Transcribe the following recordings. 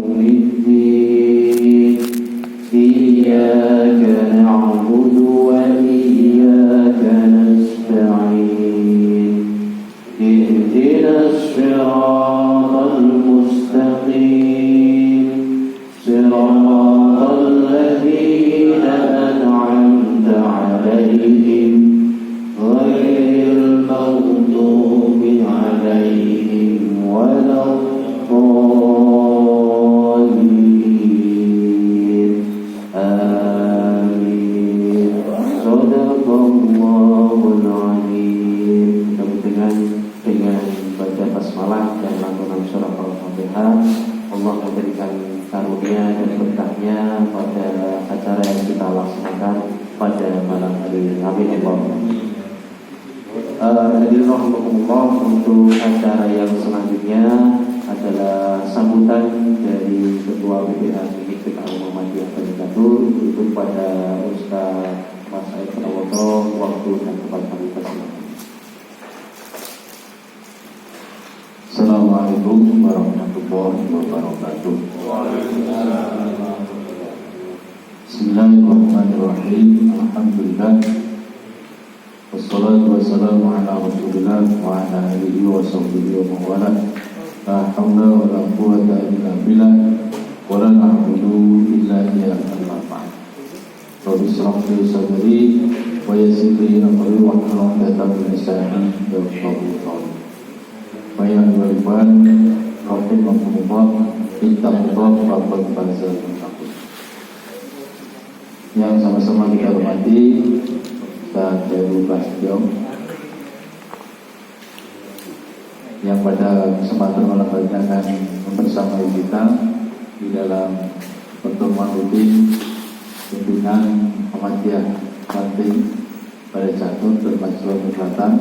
الدين إياك نعبد وإياك نستعين اهدنا الصراط المستقيم صراط الذين أنعمت عليهم غير المغضوب عليهم ولا الضالين آمين. Shadaqallahul Azim. Dengan baca basmalah dan lantunan surah Al-Fatihah, Allah memberikan karunia dan berkahnya pada acara yang kita laksanakan pada malam hari ini. Amin ya Allah. Hadirin rahimakumullah, untuk acara yang selanjutnya adalah sambutan dari Ketua BPA PKU Muhammadiyah Kalikatur itu pada Ustaz Mas Aid Prawoto. Waktu dan tempat kami persilakan. Assalamualaikum warahmatullahi wabarakatuh. Bismillahirrahmanirrahim. Alhamdulillah. Wassalatu wassalamu ala Rasulillah wa ala alihi wa sahbihi wa mawala. La hawla wa la quwwata illa billah wa la na'budu illa iyyaka nasta'in. Rabbi shrah li sadri wa yassir li amri wa hlul 'uqdatam min lisani yafqahu qawli. Bayan wal fan rahimakumullah, ittaqullah faqad fazal muttaqin. Yang sama-sama kita hormati Ustaz Heru Prasetyo, yang pada kesempatan malam hari ini akan membersamai kita di dalam pertemuan rutin pimpinan Muhammadiyah Banting pada Catur dan Sulawesi Selatan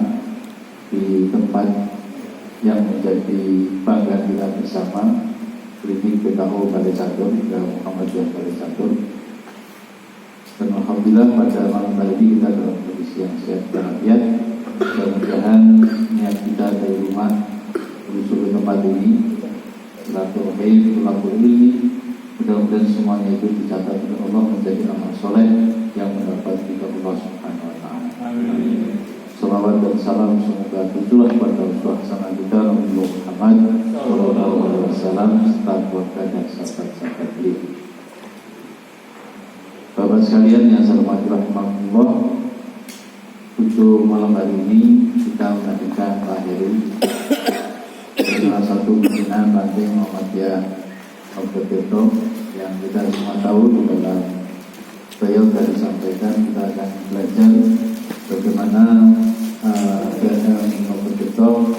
di tempat yang menjadi bangga kita bersama, Klinik PKU Balai Catur dan Muhammadiyah Balai Catur. Dan alhamdulillah pada malam hari ini kita dalam kondisi yang sehat walafiat. Mudah-mudahan niat kita dari rumah menuju ke tempat ini, silaturahim, tulabul ilmi, mudah-mudahan semuanya itu dicatat oleh Allah menjadi amal soleh yang mendapat ridha Allah Subhanahu wa Ta'ala. Amin. Salawat dan salam semoga tercurah pada Rasulullah kita Rasulullah Muhammad Sallallahu Alaihi Wasallam serta keluarga dan sahabat-sahabat beliau. Bapak sekalian yang saya hormati rahmatullah, untuk malam hari ini kita mengadakan lahir salah satu pimpinan Banting Muhammadiyah Kalikatur yang kita semua tahu di dalam beliau tadi sampaikan. Kita akan belajar bagaimana keadaan Kalikatur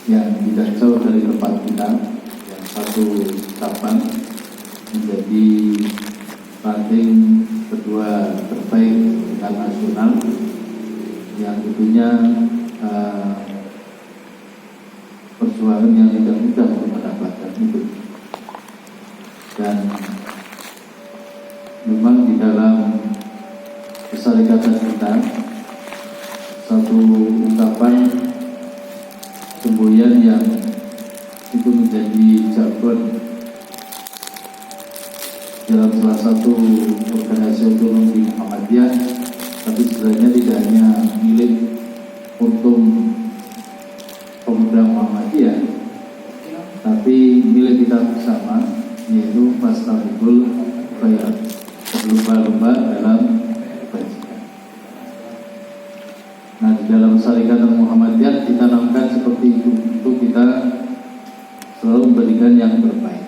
yang tidak jauh dari tempat kita, yang satu Sabang menjadi ranking kedua terbaik tingkat nasional, yang tentunya perjuangan yang tidak mudah untuk mendapatkan itu. Dan memang di dalam kesyarikatan kita satu ungkapan semboyan yang itu menjadi jargon dalam salah satu organisasi otonom di Muhammadiyah, tapi sebenarnya tidak hanya milik untung pemuda Muhammadiyah, tapi milik kita bersama, yaitu Fastabiqul Khairat, berlomba-lomba dalam kebajikan. Nah, di dalam Syarikatan Muhammadiyah ditanamkan seperti itu, untuk kita selalu memberikan yang terbaik.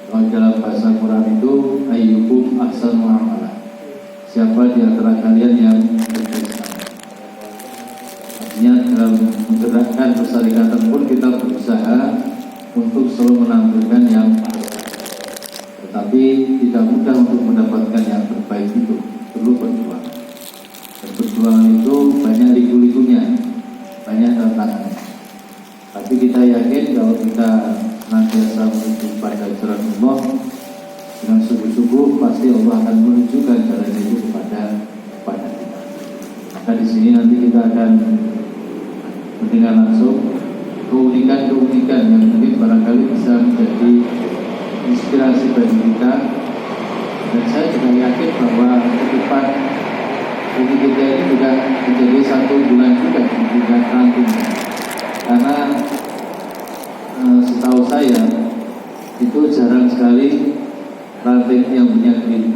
Kalau dalam bahasa Quran itu ayyukum ahsanu amala, siapa di antara kalian yang terbaik. Artinya dalam menggerakkan persyarikatan pun kita berusaha untuk selalu menampilkan yang terbaik. Tetapi tidak mudah untuk mendapatkan yang terbaik itu, perlu perjuangan. Dan perjuangan itu banyak liku-likunya, banyak tantangan. Tapi kita yakin kalau kita senantiasa menuju pada jalan Allah dengan sungguh-sungguh, pasti Allah akan menunjukkan jalan itu kepada kita. Maka di sini nanti kita akan mendengar langsung keunikan-keunikan yang mungkin barangkali inspirasi bagi kita, dan saya juga yakin bahwa ke depan kita ini juga menjadi satu bulan juga juga nantinya, karena setahu saya itu jarang sekali ranting yang punya klinik.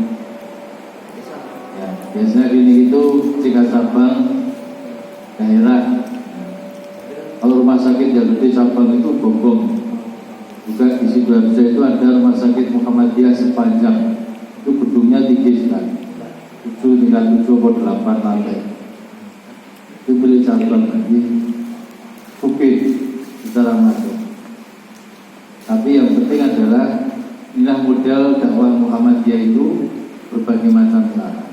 Ya, biasanya klinik itu jika cabang daerah. Kalau rumah sakit yang gede cabang itu Bogong. Juga di Sidoarjo itu ada rumah sakit Muhammadiyah sepanjang itu gedungnya tinggi sekali, 7 atau 8 lantai. Itu milik cabang lagi, bukit secara masuk. Tapi yang penting adalah inilah model dakwah Muhammadiyah itu berbagai macam cara.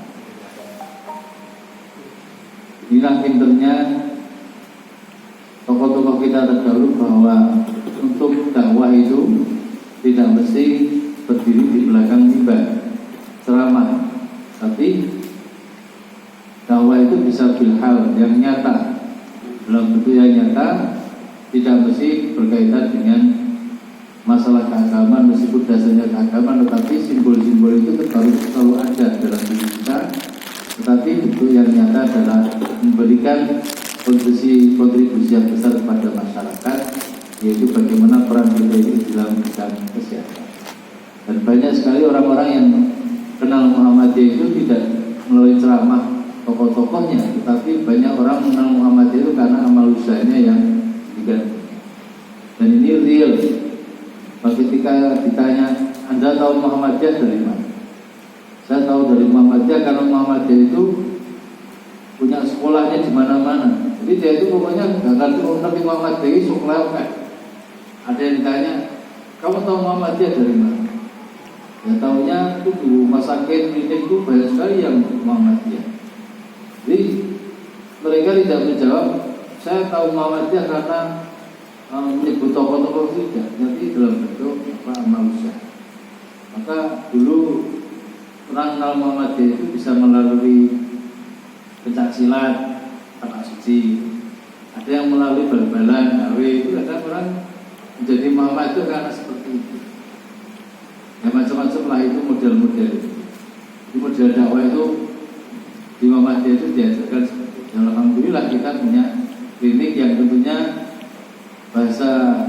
Inilah pinternya tokoh-tokoh kita terdahulu bahwa untuk dakwah itu tidak mesti berdiri di belakang mimbar ceramah, tapi dakwah itu bisa bilhal yang nyata, dalam bentuk yang nyata, tidak mesti berkaitan dengan masalah keagamaan meskipun dasarnya keagamaan, tetapi simbol-simbol itu selalu ada dalam diri kita, tetapi bentuk yang nyata adalah memberikan kontribusi yang besar kepada masyarakat, yaitu bagaimana peran kita ini dalam bidang kesehatan. Dan banyak sekali orang-orang yang kenal Muhammadiyah itu tidak melalui ceramah tokoh-tokohnya, tetapi banyak orang mengenal Muhammadiyah itu karena amal usahanya yang diganti. Dan ini real. Ketika ditanya, Anda tahu Muhammadiyah dari mana? Saya tahu dari Muhammadiyah karena Muhammadiyah itu punya sekolahnya di mana-mana. Jadi dia itu pokoknya nggak ngerti Nabi Muhammadiyah itu sekolah kan. Ada yang ditanya, kamu tahu Muhammadiyah dari mana? Ya tahunya itu di rumah sakit klinik itu banyak sekali yang Muhammadiyah. Jadi mereka tidak menjawab, saya tahu Muhammadiyah karena menyebut tokoh-tokoh tidak, jadi dalam bentuk amal usaha. Maka dulu orang kenal Muhammadiyah itu bisa melalui pencak silat, tanah suci. Ada yang melalui bal-balan, gawe, itu kadang orang menjadi Muhammad itu karena seperti itu. Ya macam-macam lah itu model-model. Di model dakwah itu di Muhammadiyah itu diajarkan seperti itu. Dan alhamdulillah kita punya klinik yang tentunya bahasa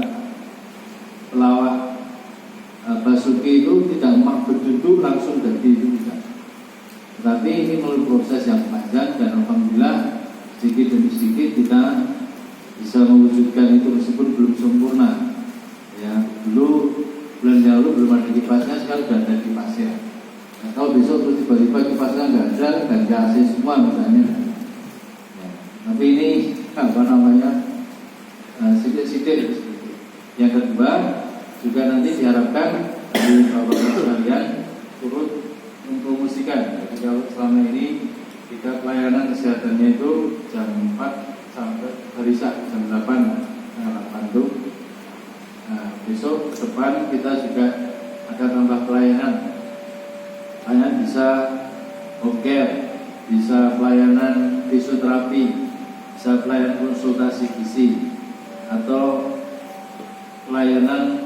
pelawak Basuki itu tidak berduduk langsung dari itu tidak. Tetapi ini melalui proses yang panjang dan alhamdulillah sedikit demi sedikit kita bisa mewujudkan itu meskipun belum sempurna. Ya, dulu bulan lalu belum ada kipasnya, sekarang sudah ada kipasnya. Nah, kalau besok terus tiba-tiba kipasnya nggak ada, ganti AC semua misalnya. Ya, tapi ini apa namanya? Sidik-sidik. Yang kedua juga nanti diharapkan dari bapak sekalian turut mempromosikan. Jadi kalau selama ini kita pelayanan kesehatannya itu jam 4 sampai hari Sabtu jam 8 tuh. Nah, besok ke depan kita juga akan tambah pelayanan. Pelayanan bisa home care, bisa pelayanan fisioterapi, bisa pelayanan konsultasi gizi, atau pelayanan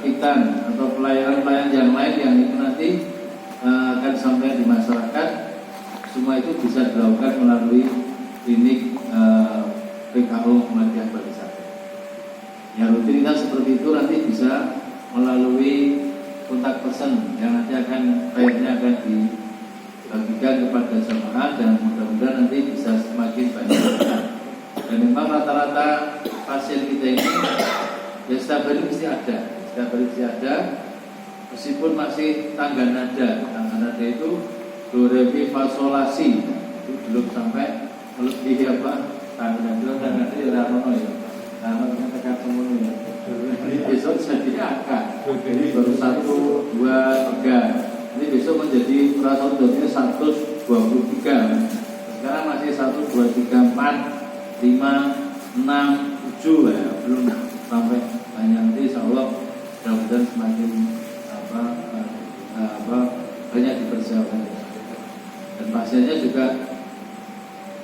kitan atau pelayanan yang lain yang itu nanti akan sampai di masyarakat. Semua itu bisa dilakukan melalui klinik PKO Muhammadiyah Bali Satu. Ya, rutinitas seperti itu nanti bisa melalui kontak person yang nanti akan filenya akan dibagikan kepada jemaah dan mudah-mudahan nanti bisa semakin banyak. Dan memang rata-rata pasien kita ini ya setiap hari mesti ada, meskipun masih tangga nada itu do re mi fa sol la si, itu belum sampai lebih apa tangga nada ya rano ya, rano yang tekan semua ya. Jadi besok jadi angka, jadi baru 1, 2, 3. Ini besok menjadi prasaudotnya 123. Sekarang masih 1, 2, 3, 4, 5, 6, 7 ya, belum sampai banyak. Nanti insya Allah mudah-mudahan semakin banyak dipersiapkan. Dan pasiennya juga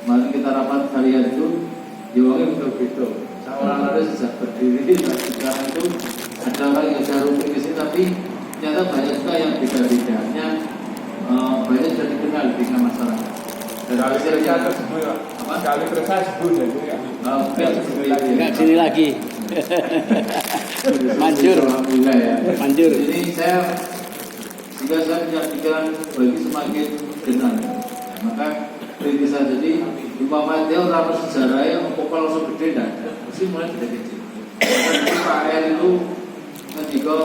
kemarin kita rapat harian itu diuangnya betul-betul. Orang lain sejak berdiri sekarang itu ada orang yang sudah rutin ke sini tapi ternyata banyak juga yang beda-bedanya, banyak sudah dikenal di tengah masyarakat. Dan Kali kerja tersebut, apa? kali kerja sebut jadi Enggak sini lagi. Manjur. Alhamdulillah ya. Manjur. Jadi jika saya punya pikiran bagi semakin kenal, ya, maka bagi saya jadi di Muhammadiyah orang sejarah yang pokok langsung gede dan mesti mulai dari kecil. Maka Pak R itu ketika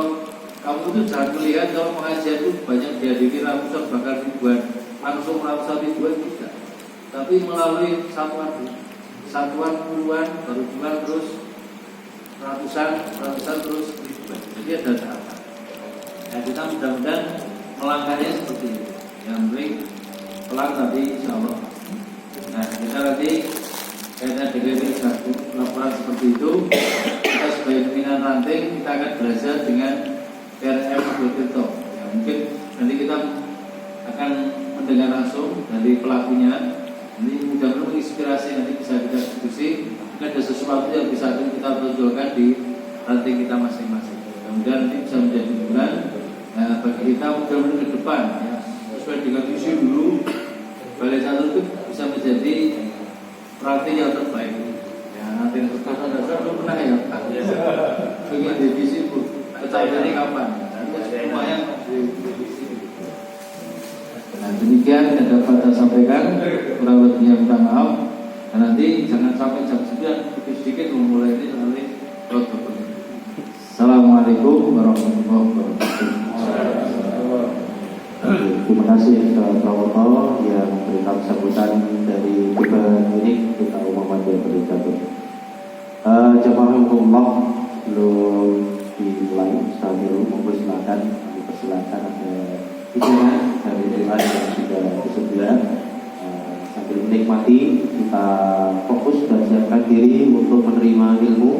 kamu itu jangan melihat kalau pengajian itu banyak dihadiri ratusan bahkan ribuan, langsung ratusan ribuan tidak, tapi melalui satuan puluhan baru bulan terus ratusan terus ribuan. Jadi ada tahapan. Nah, kita mudah-mudahan melangkahnya seperti itu. Yang penting pelan tapi insya Allah. Nah, kita nanti kaitan dengan laporan seperti itu, kita sebagai pimpinan ranting kita akan belajar dengan PRM Tirto. Ya, mungkin nanti kita akan mendengar langsung dari pelakunya. Nanti mudah-mudahan menginspirasi, nanti bisa kita diskusi. Ada sesuatu yang bisa kita tonjolkan di ranting kita masing-masing. Kemudian nanti bisa menjadi bulan bagi kita mudah-mudahan ke depan ya, sesuai dengan visi dulu Balai Satu itu bisa menjadi ranting yang terbaik ya, ranting terbaik dasar itu pernah ya Pak dengan divisi bu kecapaannya kapan semuanya nah demikian yang dapat saya sampaikan, kurang lebihnya minta maaf. Dan nanti jangan sampai jam 9 sedikit memulai ini nanti protokol. Assalamualaikum warahmatullahi wabarakatuh. Terima kasih Pak Prawoto yang memberikan sambutan dari Unit Kita Muhammadiyah Berikat. Jamaah Allah belum dimulai, sambil mempersilakan, ada hidangan dari dewan yang sudah tersedia. Sambil menikmati, kita fokus dan siapkan diri untuk menerima ilmu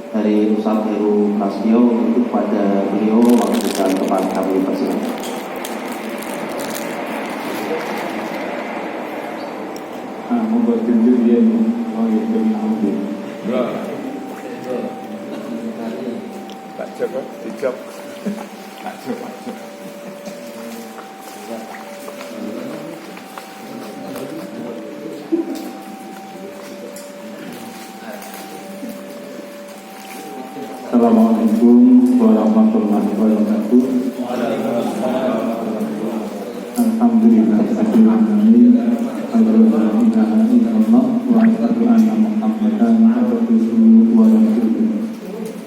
dari Ustaz Heru Prasetyo. Untuk pada beliau waktu dan tempat kami persilakan. membuat tunjuk dia orang yang berlaku. Tak cukup, tidak. Tak cukup. Assalamualaikum warahmatullahi wabarakatuh. Alhamdulillah rabbil alamin. Alhamdulillah wa asyhadu anna Muhammadan abduhu wa rasuluh.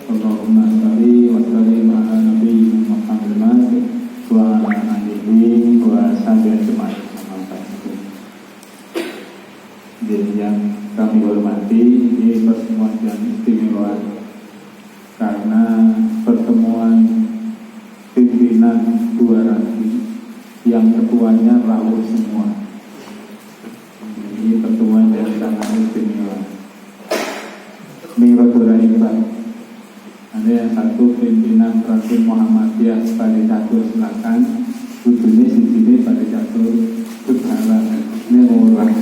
Allahumma shalli wa sallim ala nabiyyina Muhammad wa ala alihi wa sahbihi ajma'in. Yang kami hormati, ini pertemuan yang istimewa karena pertemuan pimpinan dua ranting yang ketuanya rawuh semua. Ini pertemuan yang sangat istimewa. Miradul Ibadah. Ada yang satu pimpinan ranting Muhammadiyah pada catur Selatan, kudune sini pada catur Utara. Ini orang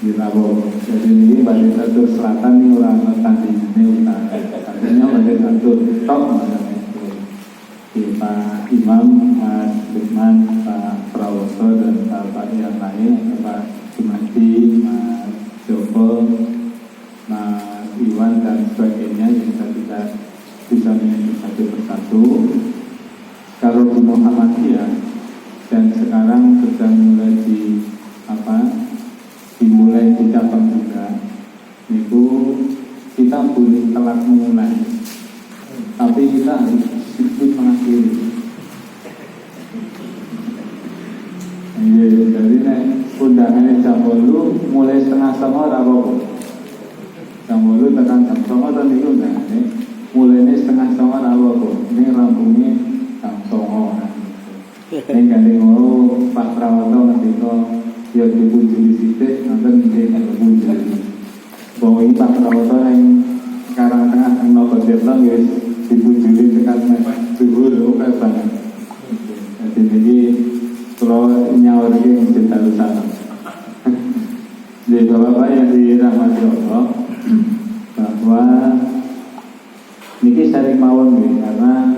di Rawuh. Jadi ini pada catur Selatan ini orang tandingannya Utara. Tadinya pada catur top namanya. Pak Imam, Mas Lukman, Pak Prawoto dan Pak yang lain, Pak Jumadi, Mas Joko, Mas Iwan dan sebagainya yang saya tidak bisa menyebut satu persatu. Kalau di Muhammadiyah dan sekarang sedang mulai dimulai di cabang juga, itu kita boleh telat memulai, tapi kita harus sedikit mengakhiri. Jadi undangannya jam 8 mulai setengah 9 apa-apa. Jam 8 tekan jam 9 dan itu undangannya mulainya setengah 9 apa-apa. Ini rampungnya jam 9. Ini ganti ngomong Pak Prawoto ketika ya dipunjuli sidik, nanti dia dipunjuli. Bahwa ini Pak Prawoto yang sekarang tengah yang nopo deadline ya dipunjuli tekan subuh oke banget. Jadi ini kalau nyawar ini mesti tahu sana. Jadi bapak yang dirahmati Allah, bahwa ini Ini sharing mawon nih, karena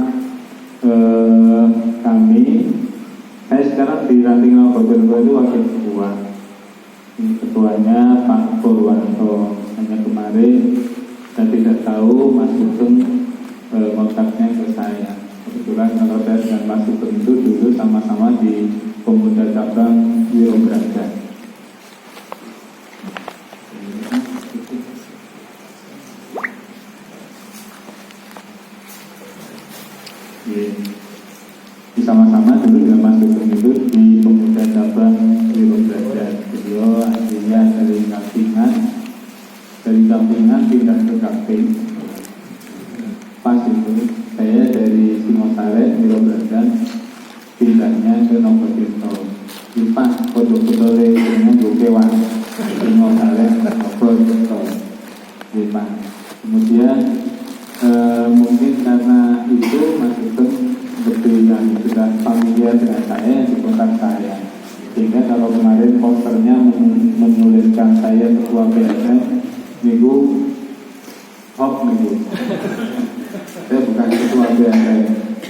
saya sekarang di Ranting Nogotirto itu wakil ketua. Ini ketuanya Pak Purwanto. Hanya kemarin saya tidak tahu Mas Sugeng kontaknya ke saya. Kebetulan kalau saya dengan Mas Sugeng itu dulu sama-sama di Pemuda Cabang Wirobraga. Sama-sama dulu dengan Mas Sugeng itu di Pemuda Cabang Wirobraga. Beliau aslinya dari Kampingan pindah ke Kaping. Pas itu saya dari Singosari Wirobraga pindahnya ke Nogotirto. Pas foto-foto dengan Gokewan Singosari Nogotirto. Kemudian mungkin karena itu Mas Sugeng lebih yang sudah familiar dengan saya di kontak saya, sehingga kalau kemarin posternya menuliskan saya ketua PSN minggu hop minggu saya bukan ketua PSN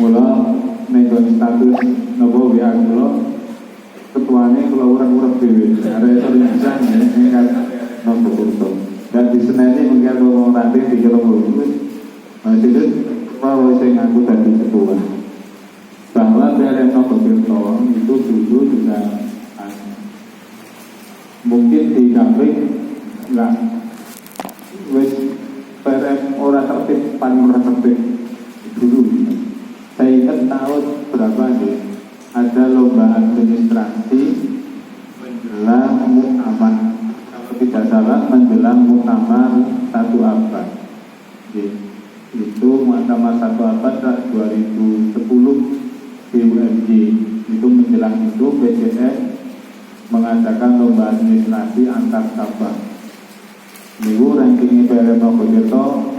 mula megang status nopo WA kula ketuanya kalau urang-urang dewe ada itu bisa mengingat nopo kurso dan di Seneni mungkin kalau ranting di Kilombo masih itu kalau saya ngaku tadi ketua bahwa PRM Nogotirto itu dulu juga mungkin di Kaping enggak wis PRM orang tertib paling orang tertib dulu. Saya ingat tahun berapa nih ada lomba administrasi menjelang muktamar, kalau tidak salah menjelang muktamar 1 abad. Itu muktamar 1 abad 2010 BUMG itu menjelang itu PCS mengadakan lomba administrasi antar cabang. Niku rankingnya PRM Nogotirto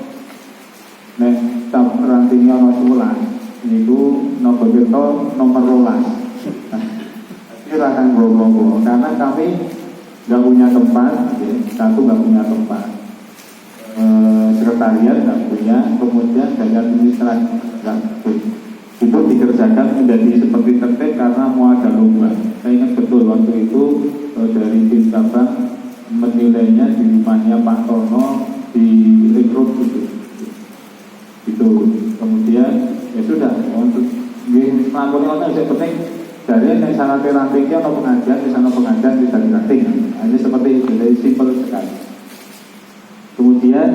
nek rankingnya nomor 11 niku Nogotirto nomor 12. Ini rakan bro karena kami nggak punya tempat, satu nggak punya tempat, sekretariat nggak punya, kemudian dari administrasi nggak punya. Itu dikerjakan menjadi seperti tertib karena mau ada lomba. Saya ingat betul waktu itu dari tim cabang menilainya di rumahnya Pak Tono di rekrut itu. Kemudian ya sudah untuk melakukan yang penting dari yang sana rantingnya atau pengajian di sana pengajian di sana ranting. Ini seperti itu, jadi simpel sekali. Kemudian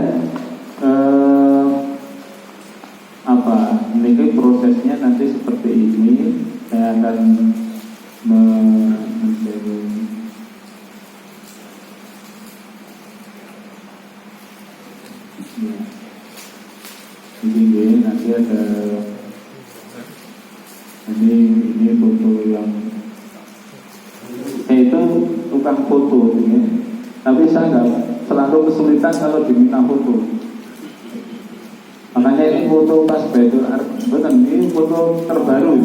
ini prosesnya nanti seperti ini. Saya akan ini nanti ada ini foto yang itu tukang foto ini. Tapi saya nggak selalu kesulitan kalau diminta foto. Makanya ini foto pas Baitul Arqam, bukan ini foto terbaru,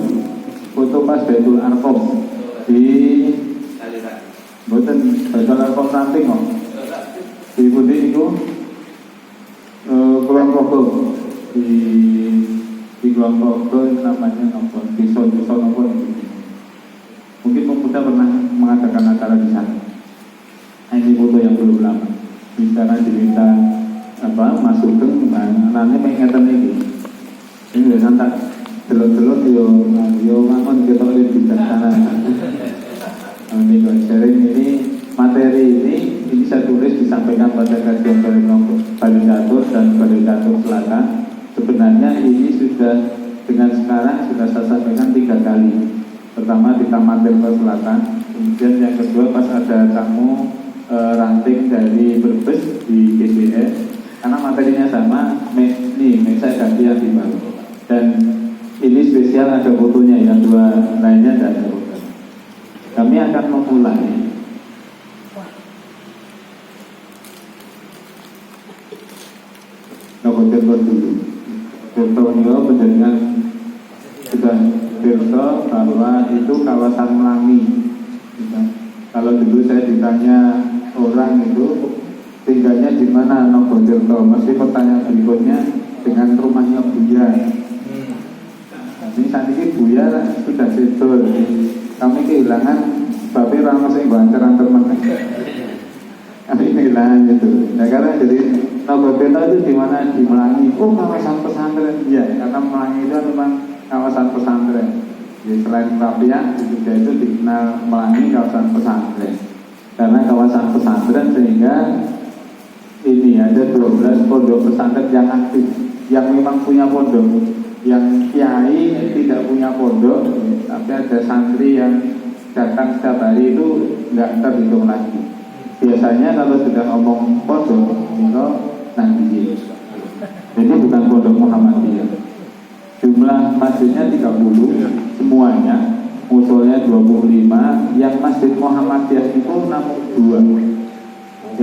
foto pas Baitul Arqam di bukan Baitul Arqam nanti kok di Budi itu kelompok di kelompok namanya apa di Sono mungkin pemuda pernah mengadakan acara di sana. Ini foto yang belum lama di sana diminta masuk ke nanti mengingatkan ini udah santai delok-delok yo ngamon kita lebih bijaksana. Ini sharing ini materi ini saya tulis disampaikan pada kajian Balidatur dan Balidatur Selatan. Sebenarnya ini sudah dengan sekarang sudah saya sampaikan 3 kali. Pertama di Taman Tirta Selatan, kemudian yang kedua pas ada tamu ranting dari Brebes di GBS. Karena materinya sama, saya ganti yang dibawa. Dan ini spesial ada fotonya, yang 2 lainnya tidak ada foto. Kami akan memulai Nogotirto dulu. Tirtonyo menjadikan sudah Tirto bahwa itu kawasan Melangi. Kalau dulu saya ditanya orang itu tinggalnya di mana Nogotirto, mesti pertanyaan berikutnya dengan rumahnya Buya. Ini saat ini Buya sudah sedul. Kami kehilangan babi ramah sing banter-banter meneh. Kami kehilangan itu. Nah, karena jadi Nogotirto itu di mana? Di Melangi. Oh, kawasan pesantren. Iya, karena Melangi itu memang kawasan pesantren. Jadi selain Rapiak, juga itu dikenal Melangi kawasan pesantren. Karena kawasan pesantren sehingga ini ada 12 pondok pesantren yang aktif, yang memang punya pondok. Yang kiai tidak punya pondok, tapi ada santri yang datang setiap hari itu nggak terhitung lagi. Biasanya kalau sudah ngomong pondok, itu nanti. Jadi bukan pondok Muhammadiyah. Jumlah masjidnya 30, semuanya. Musolanya 25, yang Masjid Muhammadiyah itu namun 2.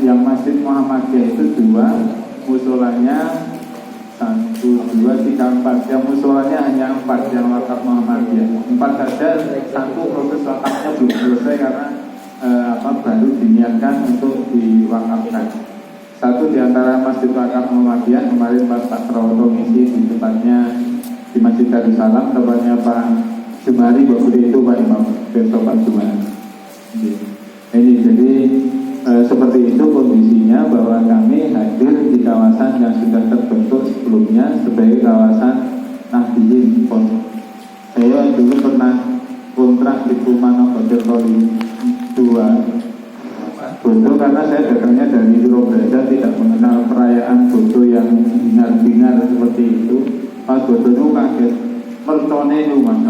Yang Masjid Muhammadiyah itu 2, musolanya 1, 2, 3, 4. Yang musolanya hanya 4 yang wakaf Muhammadiyah. 4 saja, 1 proses wakafnya belum selesai karena baru diniatkan untuk diwakafkan. 1 di antara Masjid Wakaf Muhammadiyah kemarin Pak Prawoto ngisi di tempatnya di Masjid Darussalam, tempatnya Pak Jumari waktu itu Pak Imam besok Pak Jumari. Ini jadi seperti itu kondisinya, bahwa kami hadir di kawasan yang sudah terbentuk sebelumnya sebagai kawasan Nahdiyin. Saya dulu pernah kontrak di rumah Nogotirto 2 Bodo, karena saya datangnya dari Surabaya, tidak mengenal perayaan Bodo yang bingar-bingar seperti itu. Pas Bodo itu kaget, mercone itu Mas.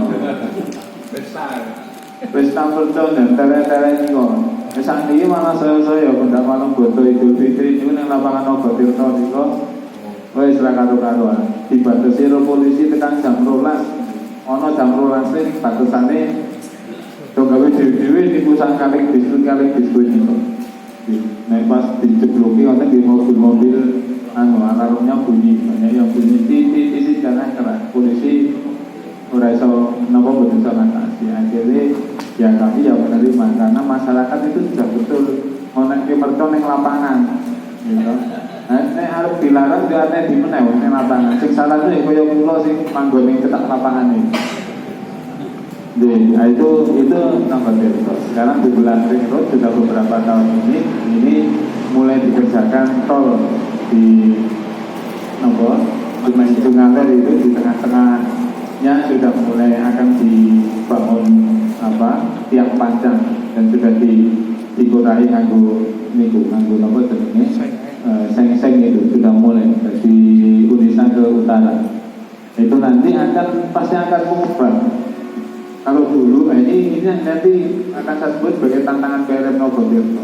Pesta mercon dan tele-tele ini kok. Saat ini malah saya benda malam Bodo Idul Fitri itu yang lapangan Nogotirto itu kok. Wes ra karo-karoan. Dibatasi polisi tekan jam 12. Ono jam 12 sing batasane do gawe dhewe-dhewe di pusat kaleng biskuit itu. Nek pas dijebloki wonten di mobil-mobil alarmnya bunyi, banyak yang bunyi titik jangan keras. Polisi ora iso napa boten sangatasi. Akhirnya ya kami yang menerima, karena masyarakat itu sudah betul ngonek ke mercon ning lapangan gitu. Nek arep dilarang dia nek di meneh ning lapangan. Sing salah itu kaya kula sing manggon ning ketak lapangan iki. Nah, itu Nogotirto. Sekarang di Belang Ring Road sudah beberapa tahun ini mulai dikerjakan tol di Sungaler itu di tengah-tengahnya sudah mulai akan dibangun tiang panjang dan sudah dikurai nganggo seng-seng itu sudah mulai dari Unisa ke utara. Itu nanti pasti akan mengubah. Kalau dulu ini nanti akan saya sebut sebagai tantangan PRM Nogotirto.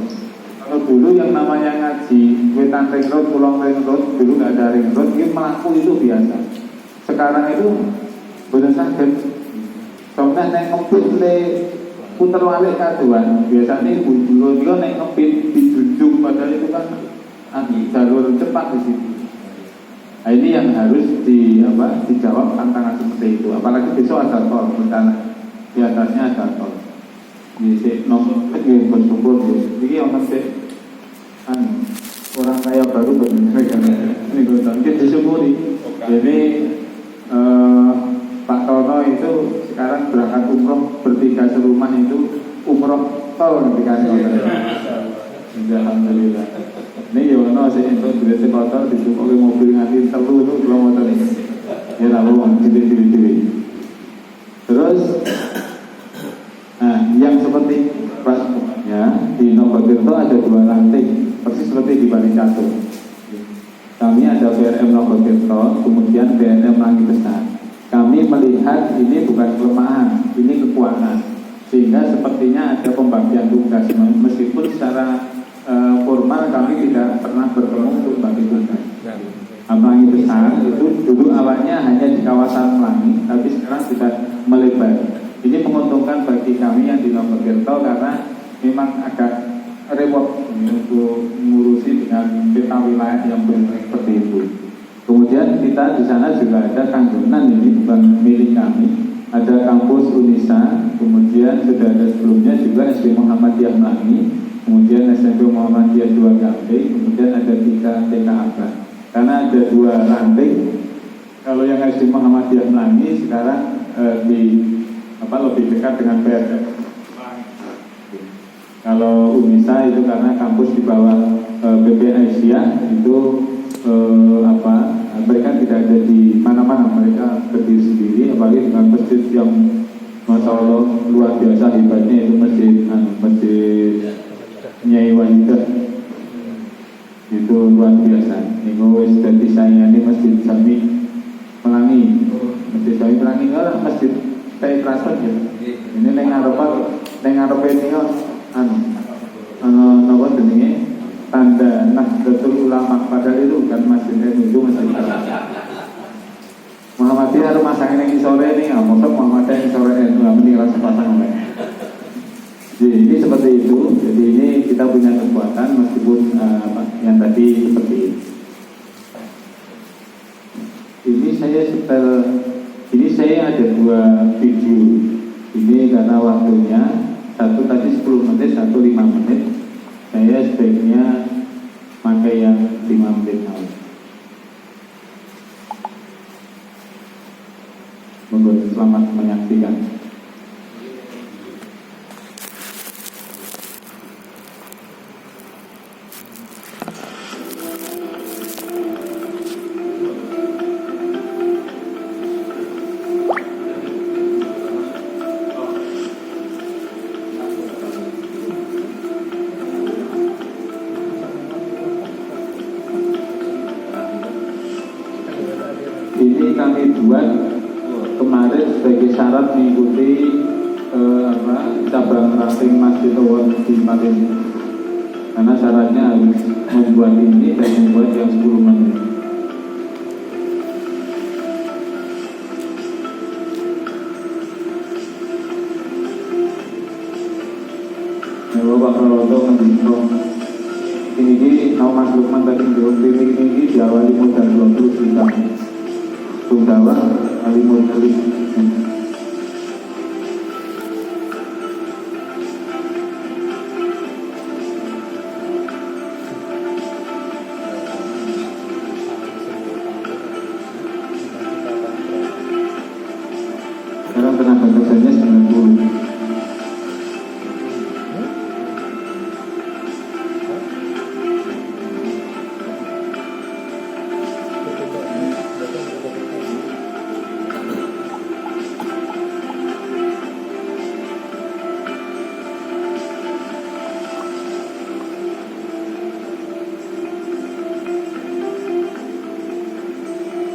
Kalau dulu yang namanya ngaji Wetan Ring Road, Pulau Ring Road, dulu nggak ada ring road, ini melaku itu biasa. Sekarang itu benar sakit. Contohnya naik ngepit le puter balik kaduan. Biasanya ibu-ibu itu naik ngepit dijunjung, padahal itu kan jalur cepat di situ. Nah, ini yang harus dijawab tantangan seperti itu. Apalagi besok ada tol, bencana di atasnya ada tol. Di nomor ini bersyukur ini yang nanti orang kaya baru benar ini kita disyukuri. Jadi Pak Tono itu sekarang berangkat umroh bertiga serumah itu umroh tol dikasih. Alhamdulillah. Ini Yono sih untuk duit kotor disukai mobil nganti telu itu belum motor ini. Ya tahu ciri-ciri. Terus yang seperti ya di Nogotirto ada 2 ranting persis seperti di Bali Catur. Kami ada PRM Nogotirto, kemudian PNM Melangi Besar. Kami melihat ini bukan kelemahan, ini kekuatan, sehingga sepertinya ada pembagian tugas meskipun secara formal kami tidak pernah bertemu untuk bagi tugas. Melangi Besar itu dulu awalnya hanya di kawasan Melangi, tapi sekarang sudah melebar. Ini menguntungkan bagi kami yang di Nogotirto karena memang agak repot untuk mengurusi dengan peta wilayah yang seperti itu. Kemudian kita di sana juga ada kanggonan, ini bukan milik kami. Ada kampus Unisa, kemudian sudah ada sebelumnya juga SD Muhammadiyah Melangi, kemudian SMP Muhammadiyah 2 Gambe, kemudian ada 3 TK Abad. karena ada 2 ranting. Kalau yang SD Muhammadiyah Melangi sekarang lebih dekat dengan PRT. Kalau UNISA itu karena kampus di bawah BP Asia itu mereka tidak ada di mana-mana, mereka berdiri sendiri, apalagi dengan masjid yang Masya Allah luar biasa hebatnya, itu masjid Nyai Wahidah itu luar biasa. Ini wis dadi sayangane Masjid Jami Melangi. Masjid Jami Melangi ora masjid kayak transfer ya. Ini ning ngarepe niku napa jenenge tanda Nahdlatul Ulama, padahal itu kan masjidnya itu masjid Muhammadiyah harus masang yang sore ini, mosok Muhammadiyah yang sore ini nggak mending rasa pasang oleh. Jadi seperti itu. Jadi ini kita punya kekuatan meskipun yang tadi seperti ini. Ini saya ada 2 video. Ini karena waktunya, satu tadi 10 menit, satu 5 menit. Saya sebaiknya pakai yang 5 menit awal. Selamat menyaksikan. Ini kami buat kemarin sebagai syarat mengikuti cabang ranting Masjid Awal di Palembang, karena syaratnya harus membuat ini dan membuat yang 10 menit. Bapak Praloto mendikong ini mau Mas Lukman tadi klinik ini diawali modal 20 juta. Tunggawa alimul sekarang tenaga kerjanya 90.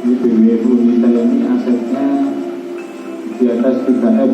Ini BW Unita ini asetnya di atas 3M.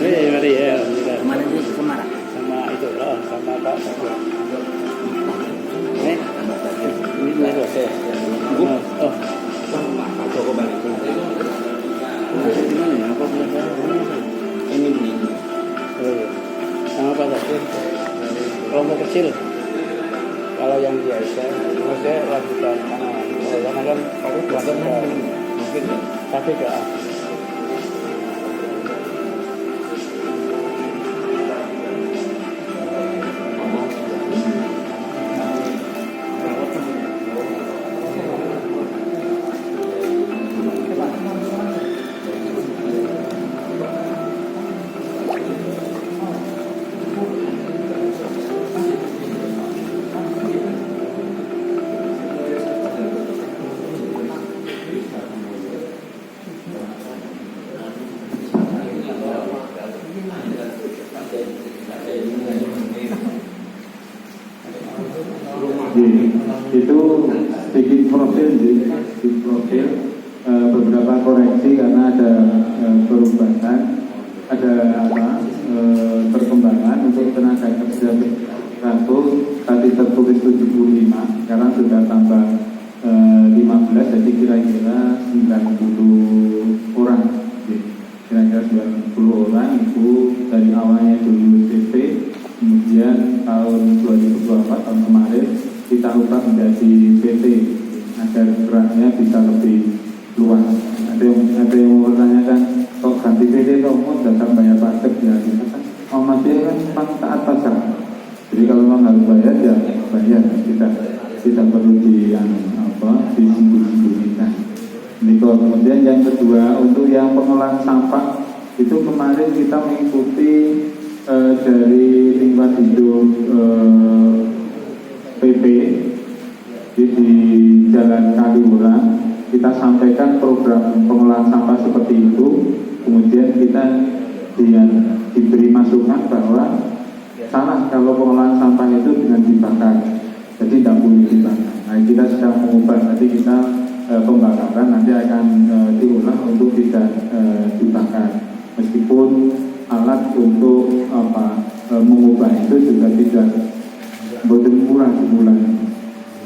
Mari ya. Kemana sih? Semarang. Sama itu, sama Pak Sakur. Ini dua dosen. Oh. Coba balik. Gimana ya? Apa ini? Sama Pak Sakur. Kelompok kecil. Kalau yang biasa, saya lakukan karena kan harus lakukan mungkin tapi ke itu sedikit profil beberapa koreksi karena ada perubahan, ada perkembangan untuk tenaga kerja 100 tadi tertulis 75 sekarang sudah tambah 15 jadi kira-kira 90 orang kira-kira 90 orang itu dari awalnya dulu CP kemudian tahun 2024 tahun kemarin kita ubah menjadi PT agar perannya bisa lebih luas. Ada yang mau bertanyakan kok ganti PT kok mau datang bayar pajak ya kita kan Muhammadiyah kan memang taat pajak. Jadi kalau memang harus bayar ya bayar, tidak perlu disembunyikan. Ini kemudian yang kedua untuk yang pengolahan sampah itu kemarin kita mengikuti dari lingkungan hidup PP di Jalan Kaliurang kita sampaikan program pengolahan sampah seperti itu, kemudian kita diberi masukan bahwa salah kalau pengolahan sampah itu dengan dibakar, jadi tidak boleh dibakar. Nah kita sedang mengubah, nanti kita pembakaran nanti akan diolah untuk tidak dibakar, meskipun alat untuk mengubah itu juga tidak murah sebulan.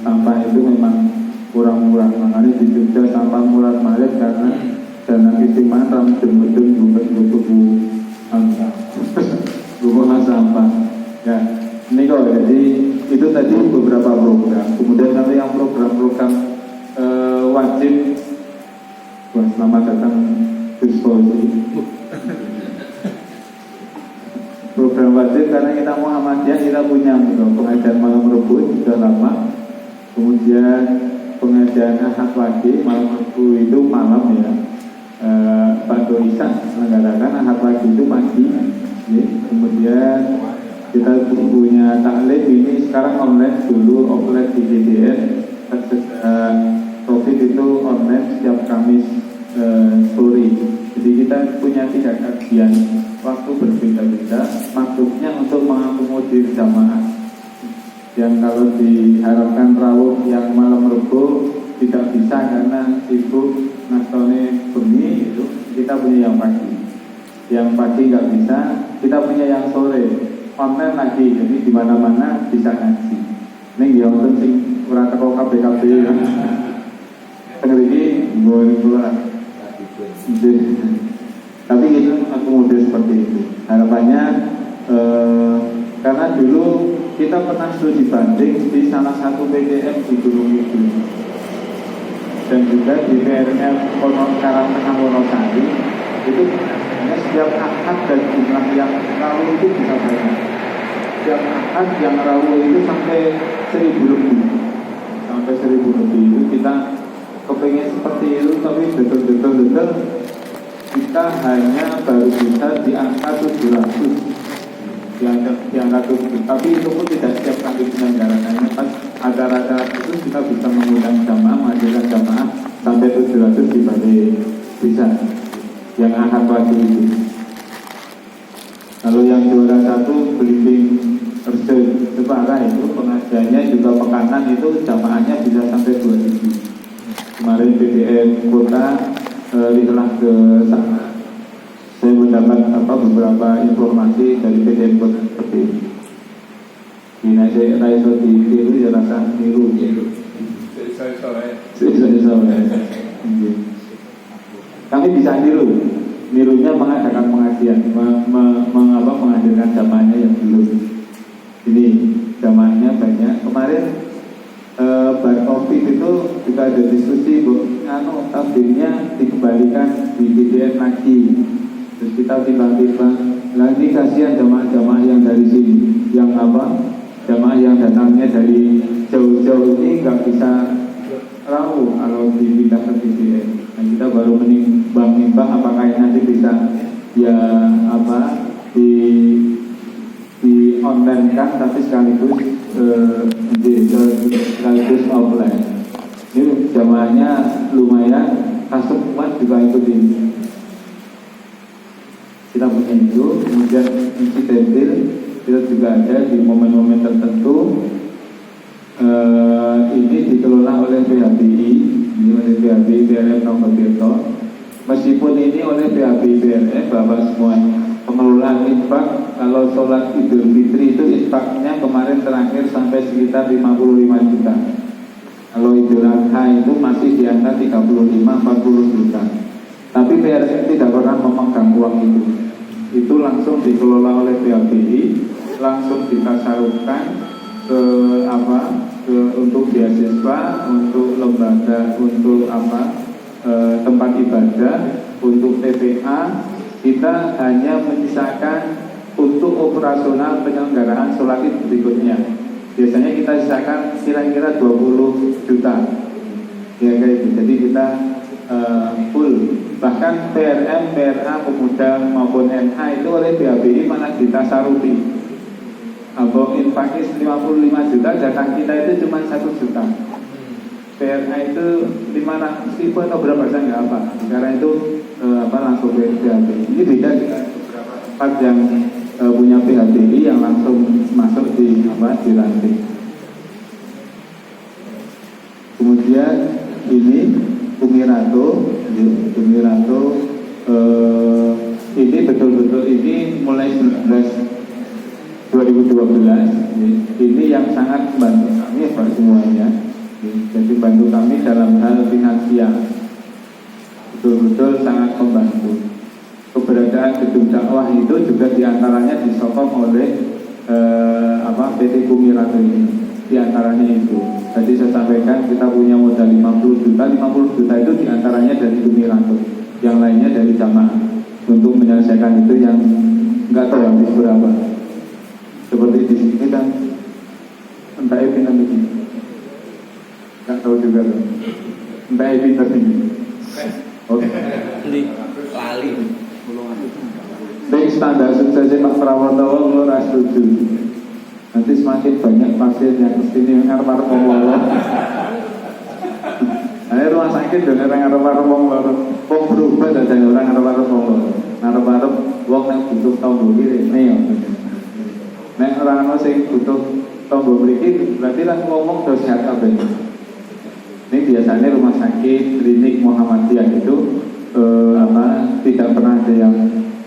Sampah itu memang kurang murah, makanya di Jogja sampah murah kemarin karena dana keistimewaan ramdem-medem rumah sampah. Ya, ini kok jadi itu tadi beberapa program. Kemudian nanti yang program-program wajib. Wah, selamat datang Gus Fauzi. Program wajib karena kita Muhammadiyah kita punya pengajian malam Rabu sudah lama. Kemudian pengajian Ahad Wage malam Rabu itu malam ya. Pak Doisa selenggarakan Ahad Wage itu pagi. Ya. Kemudian kita punya taklim ini sekarang online, dulu offline di GDN. Covid itu online setiap Kamis sore. Jadi kita punya 3 kajian waktu berbeda-beda, maksudnya untuk mengakomodir jamaah yang kalau diharapkan rawuh yang malam Rebo tidak bisa karena sibuk nastone bengi itu kita punya yang pagi nggak bisa, kita punya yang sore online lagi, jadi di mana-mana bisa ngaji. Ini yang penting ora teko KBKB ya. Tengriki nggon kula. Tapi itu akomodir seperti itu. Harapannya karena dulu kita pernah studi banding di salah satu PTM di Gunung Kidul dan juga di PRM Karangtengah Wonosari itu setiap akad dan jumlah yang rawuh itu bisa banyak. Setiap akad yang rawuh itu sampai 1000 lebih, itu kita kepengen seperti itu, tapi betul-betul kita hanya baru bisa di angka 700 di angka 700, tapi itu pun tidak setiap kali penyelenggaranya. Pas acara-acara itu kita bisa mengundang jamaah, menghadirkan jamaah sampai 700 dibalik bisa yang Ahad Wage itu. Kalau yang juara 1 Belimbing Rejo Jepara itu pengajiannya juga pekanan itu jamaahnya bisa sampai 2000. Kemarin BDM kota rilah ke sana saya mendapat beberapa informasi dari PDM seperti ini. Ini saya rasa ditiru ya rasa niru. Kami bisa nirunya mengadakan pengajian, menghadirkan jamaahnya yang belum. Ini jamaahnya banyak. Kemarin bar COVID itu juga ada diskusi, tabirnya dikembalikan di PDN lagi. Terus kita timbang-timbang, lagi kasihan jamaah-jamaah yang dari sini, jamaah yang datangnya dari jauh-jauh ini nggak bisa rawuh kalau dipindah ke PDN. Nah, kita baru menimbang-nimbang apakah nanti bisa di online kan, tapi sekaligus offline. Ini jamaahnya lumayan, kasukuan juga ikutin. Kita punya itu, kemudian insidentil kita juga ada di momen-momen tertentu. Ini dikelola oleh PHBI, ini oleh PHBI BRM Nomor Tirto. Meskipun ini oleh PHBI BRM, Bapak semua pengelolaan infak, kalau sholat Idul Fitri itu infaknya kemarin terakhir sampai sekitar 55 juta. Kalau Idul Adha itu masih di angka 35-40 juta. Tapi BRM tidak pernah memegang uang itu. Itu langsung dikelola oleh PHBI, langsung ditasarufkan untuk beasiswa, untuk lembaga, untuk tempat ibadah, untuk TPA. Kita hanya menyisakan untuk operasional penyelenggaraan sholat Id berikutnya. Biasanya kita sisakan kira-kira 20 juta. Ya kayak gitu. Jadi kita full. Bahkan PRM, PRA, Pemuda maupun NH itu oleh BHBI malah ditasarufi. Abang infaknya 55 juta, datang kita itu cuma 1 juta. PRA itu 500 ribu atau berapa, saya nggak apa. Karena itu langsung PHBI. Ini beda dengan beberapa tempat yang punya PHBI yang langsung masuk di ranting. Kemudian ini Umirato, ini betul-betul ini mulai 2012 ini yang sangat membantu kami semuanya. Jadi bantu kami dalam hal finansial, betul-betul sangat membantu. Keberadaan gedung dakwah itu juga diantaranya disokong oleh PT Umirato ini, diantaranya itu. Tadi saya sampaikan kita punya modal 50 juta itu diantaranya dari Umirato, yang lainnya dari jamaah untuk menyelesaikan itu yang nggak tahu habis berapa. Seperti di sini kan entah pintar ini, nggak tahu juga kan, entah pintar ini. Oke. Lali. Baik, standar suksesnya Pak Prawoto lo ras setuju. Nanti semakin banyak pasien yang kesini ngarep-ngarep ngomong. Nah, rumah sakit dengan ngarep-ngarep ngomong. Kok berubah dari orang ngarep-ngarep ngomong. Ngarep-ngarep wong yang butuh tombol kiri nih. Nek orang sing butuh tombol mriki berarti lah ngomong terus sehat kabeh. Ini biasanya rumah sakit, klinik Muhammadiyah itu tidak pernah ada yang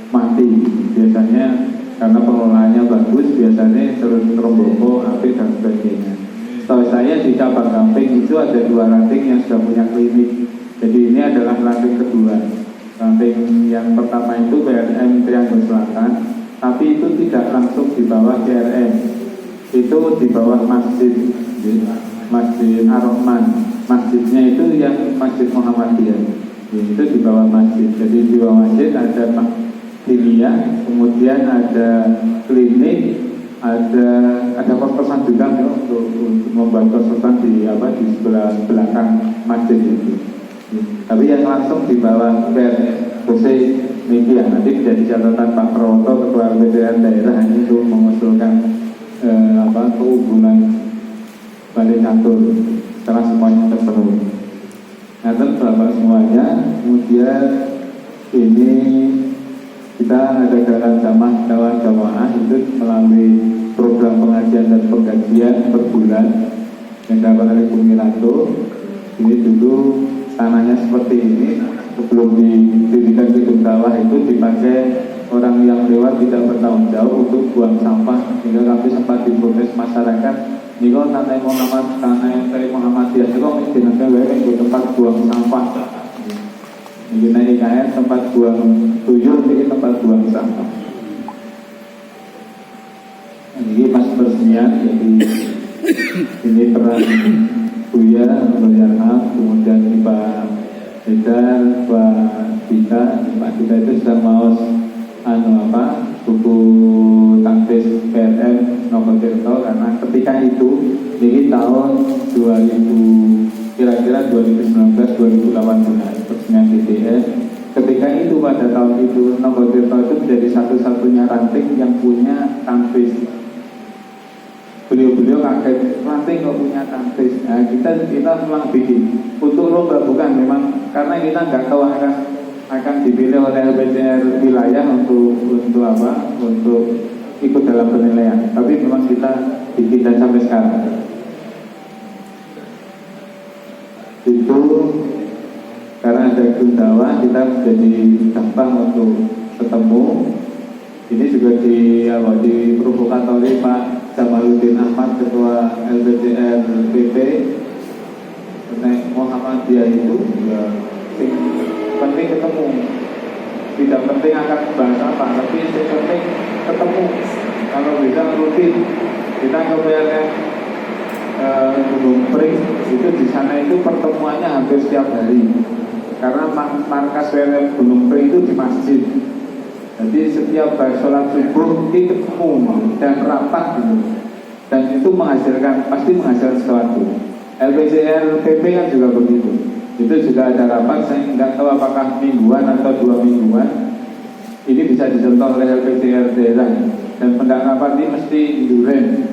mati. Biasanya karena pengelolaannya bagus, biasanya terus teromboko, apik dan sebagainya. Tahu saya di cabang Gamping itu ada 2 ranting yang sudah punya klinik. Jadi ini adalah ranting kedua. Ranting yang pertama itu BRM Triangle Selatan, tapi itu tidak langsung di bawah BRM. Itu di bawah masjid Ar-Rahman. Masjidnya itu yang Masjid Muhammadiyah. Itu di bawah masjid. Jadi di bawah masjid ada kimia, kemudian ada klinik, ada kos-kosan juga untuk membuat kos-kosan di sebelah belakang masjid itu. Tapi yang langsung di bawah Posisi media nanti menjadi catatan Pak Prawoto Ketua PDN daerah itu mengusulkan keunggulan Balai Catur setelah semuanya terpenuhi. Nah, Bapak semuanya, kemudian ini kita ada kawan jamaah itu melalui program pengajian dan penggajian per bulan yang dilakukan oleh Umirato. Ini dulu tanahnya seperti ini, sebelum didirikan gedung dakwah itu dipakai orang yang lewat tidak bertanggung jawab untuk buang sampah, sehingga kami sempat diprotes masyarakat. Niko tanah Muhammadiyah itu kok jenenge wae nggo tempat buang sampah. Ini IKN tempat buang tuyul, ini tempat buang sampah. Ini pas peresmian, jadi ini peran Buya, Mbak kemudian Pak Edar, Pak Dita itu sudah mau buku taktis PRM nomor Tirto, karena ketika itu ini tahun 2000 kira-kira 2019-2018 peresmian DPR. Ketika itu pada tahun itu nomor Tirto itu menjadi satu-satunya ranting yang punya taktis. Beliau kaget, ranting kok punya taktis. Nah, kita memang bikin untuk lomba, bukan memang karena kita nggak tahu akan dipilih oleh LPDR wilayah untuk apa? Untuk ikut dalam penilaian. Tapi memang kita bikin dan sampai sekarang. Itu karena ada Gundawa, kita jadi gampang untuk ketemu. Ini juga diprovokatori Pak Jamaluddin Ahmad, Ketua LPDR PP. Muhammadiyah itu ya penting ketemu, tidak penting akan bahas apa, tapi yang penting ketemu. Kalau bisa rutin, kita ke PLN Gunung Pring itu di sana itu pertemuannya hampir setiap hari, karena markas PLN Gunung Pring itu di masjid. Jadi setiap sholat subuh itu ketemu dan rapat gitu, dan itu pasti menghasilkan sesuatu. LPCR PP kan juga begitu. Itu juga ada rapat, saya nggak tahu apakah mingguan atau 2 mingguan. Ini bisa dicontoh oleh LPCR daerah, dan pendapat ini mesti duren.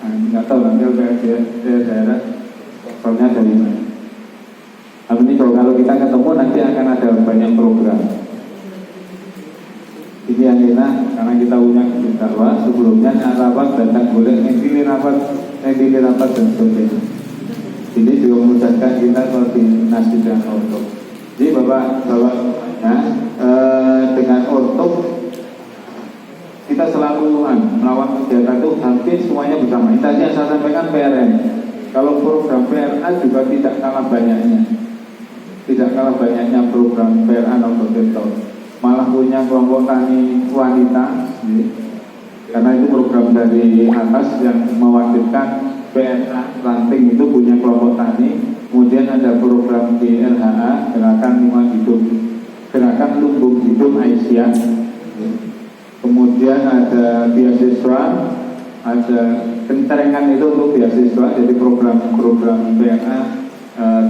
Nah, nggak tahu nanti LPCR daerah soalnya dari mana. Tapi ini kalau kita ketemu nanti akan ada banyak program. Ini yang enak karena kita punya dakwah sebelumnya rapat datang boleh pilih rapat dan sebagainya. Ini juga memudahkan kita koordinasi dengan ortok. Jadi bapak dengan ortok kita selalu melawan kegiatan itu hampir semuanya bersama. Tadi yang saya sampaikan PRN. Kalau program PRA juga tidak kalah banyaknya program PRA nomor Tirto. Malah punya kelompok tani wanita, karena itu program dari atas yang mewajibkan PRA ranting itu punya kelompok tani. Kemudian ada program di LHA, gerakan lumbung hidup Aisyah. Kemudian ada beasiswa, ada kencerengan itu untuk beasiswa. Jadi program PRA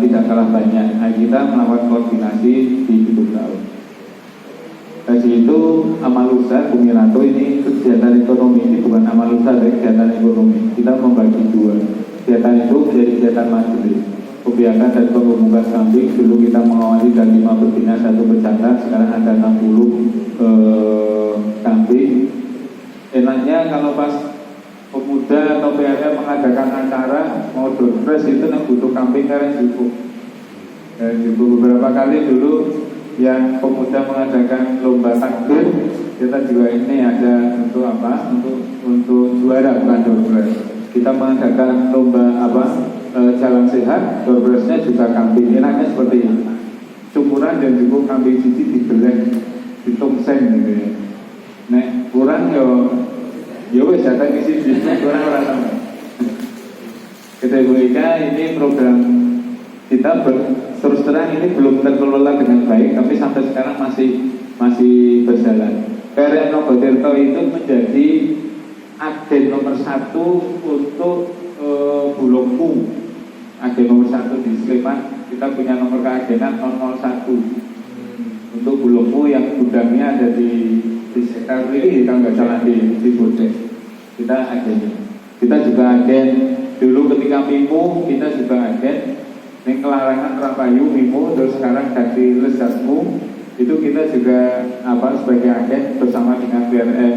tidak kalah banyak. Nah, kita melakukan koordinasi di Gedung Laut. Dari itu amal usaha Bumiranto ini kegiatan ekonomi, ini bukan amal usaha, tapi kegiatan ekonomi. Kita membagi dua. Kegiatan itu menjadi kegiatan majelis. Kebiakan dan penghubungan kambing, dulu kita mengawali dari 5 betina 1 bejantan, sekarang ada 60 kambing. Enaknya kalau pas pemuda atau PRM mengadakan acara mau doorpress itu butuh kambing karena cukup. Beberapa kali dulu yang pemuda mengadakan lomba takbir, kita juga ini ada untuk apa? Untuk juara bukan doorpress. Kita mengadakan lomba jalan sehat, doorpressnya juga kambing. Enaknya seperti ini. Syukuran dan cukup kambing siji dibeleng, ditungseng gitu ya. Nek kurang yo wis datang ke sini kurang ora sama. Kita ini program kita terus terang ini belum terkelola dengan baik, tapi sampai sekarang masih berjalan. PRN Nomor Tirto itu menjadi agen nomor 1 untuk Bulogmu. Agen nomor 1 di Sleman, kita punya nomor keagenan 001 untuk Bulogmu yang gudangnya ada di sekitar ini, kalau nggak salah di Bodek. Kita agen. Kita juga agen dulu ketika Mimo, kita juga agen. Ini Kelarangan Rapayu Mimo, terus sekarang dari Lezatmu itu kita juga sebagai agen bersama dengan BRN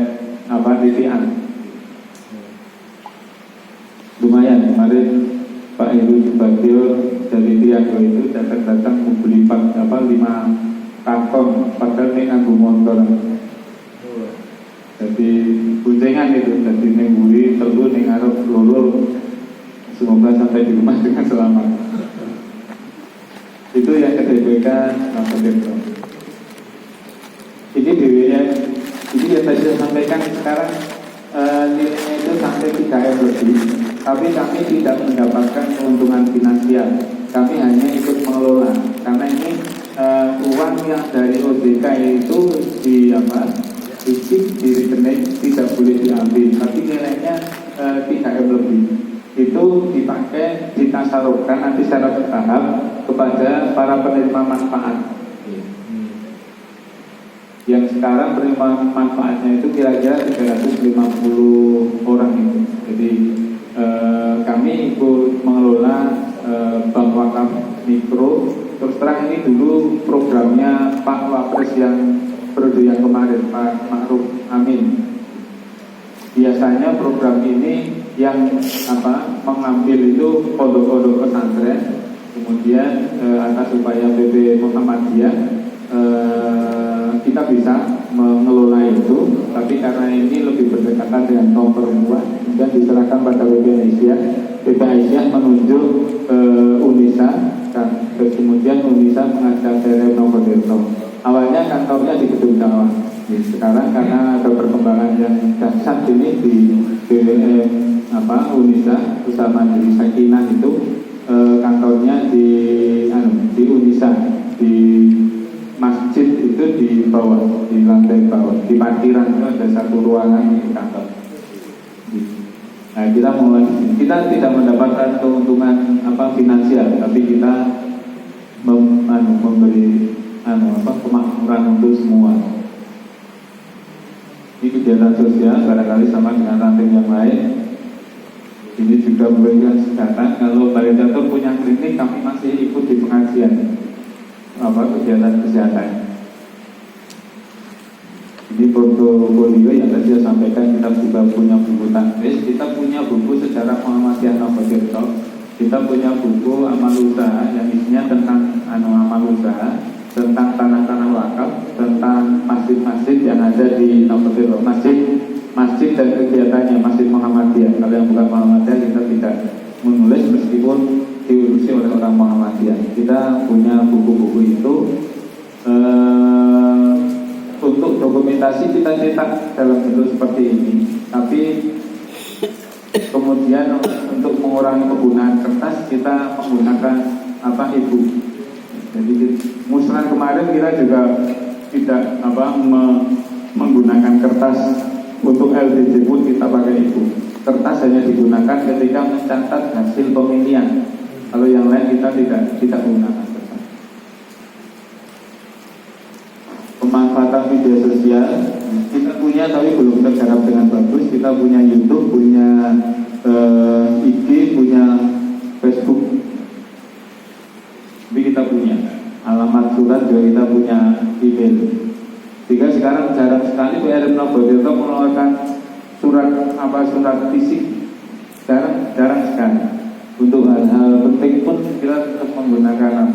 Titian. Lumayan kemarin Pak Heru Subagio dari Tiago itu datang membeli 5 karton padahal ini nganggo motor. Jadi buncengan itu, jadi ning mburi telu ning arep loro. Semoga sampai di rumah dengan selamat. Itu yang KTBK Nampedito. Ini BWN, ini yang tadi saya sampaikan sekarang nilainya itu sampai 3M lebih, tapi kami tidak mendapatkan keuntungan finansial. Kami hanya ikut mengelola, karena ini uang yang dari OJK itu di di rekening tidak boleh diambil, tapi nilainya 3M lebih. Itu dipakai, ditasarufkan nanti secara bertahap kepada para penerima manfaat. Yang sekarang penerima manfaatnya itu kira-kira 350 orang itu. Jadi kami ikut mengelola bank wakaf mikro. Terus terang ini dulu programnya Pak Wapres yang periode yang kemarin, Pak Ma'ruf Amin. Biasanya program ini yang mengambil itu pondok-pondok pesantren, kemudian atas upaya PP Muhammadiyah kita bisa mengelola itu, tapi karena ini lebih berdekatan dengan kaum perempuan, kemudian diserahkan pada PP Aisyah menunjuk Unisa, kemudian Unisa mengajak dari Nampedito. Awalnya kantornya di Gedung Dakwah. Sekarang karena ada perkembangan yang dahsyat ini di BWM Unisa bersama dari Sakinah itu kantornya di Unisa, di masjid itu di bawah, di lantai bawah, di parkiran itu ada satu ruangan di kantor. Nah, kita tidak mendapatkan keuntungan finansial, tapi kita memberi kemakmuran untuk semua. Ini kegiatan sosial barangkali sama dengan ranting yang lain. Ini juga memberikan kesehatan. Kalau Balai Catur punya klinik, kami masih ikut di pengajian kegiatan kesehatan. Ini portofolio yang tadi saya sampaikan, kita juga punya buku taktis, kita punya buku sejarah Muhammadiyah Nampedito, kita punya buku amal usaha yang isinya tentang amal usaha, tentang tanah-tanah wakaf, tentang masjid-masjid yang ada di Nampedito, masjid dan kegiatannya, masjid Muhammadiyah. Kalau yang bukan Muhammadiyah kita tidak menulis meskipun diurusi oleh orang Muhammadiyah. Kita punya buku-buku itu. Untuk dokumentasi kita cetak dalam bentuk seperti ini, tapi kemudian untuk mengurangi penggunaan kertas kita menggunakan ibu. Jadi musrah kemarin kita juga tidak menggunakan kertas. Untuk LDC pun kita pakai ibu. Kertas hanya digunakan ketika mencatat hasil pemilihan. Kalau yang lain kita tidak menggunakan kertas. Pemanfaatan media sosial kita punya tapi belum tergarap dengan bagus. Kita punya YouTube, punya IG, punya Facebook. Tapi kita punya alamat surat juga, kita punya email. Sehingga sekarang jarang sekali BRM Nampedito mengeluarkan surat fisik. Jarang sekali. Untuk hal-hal penting pun kita tetap menggunakan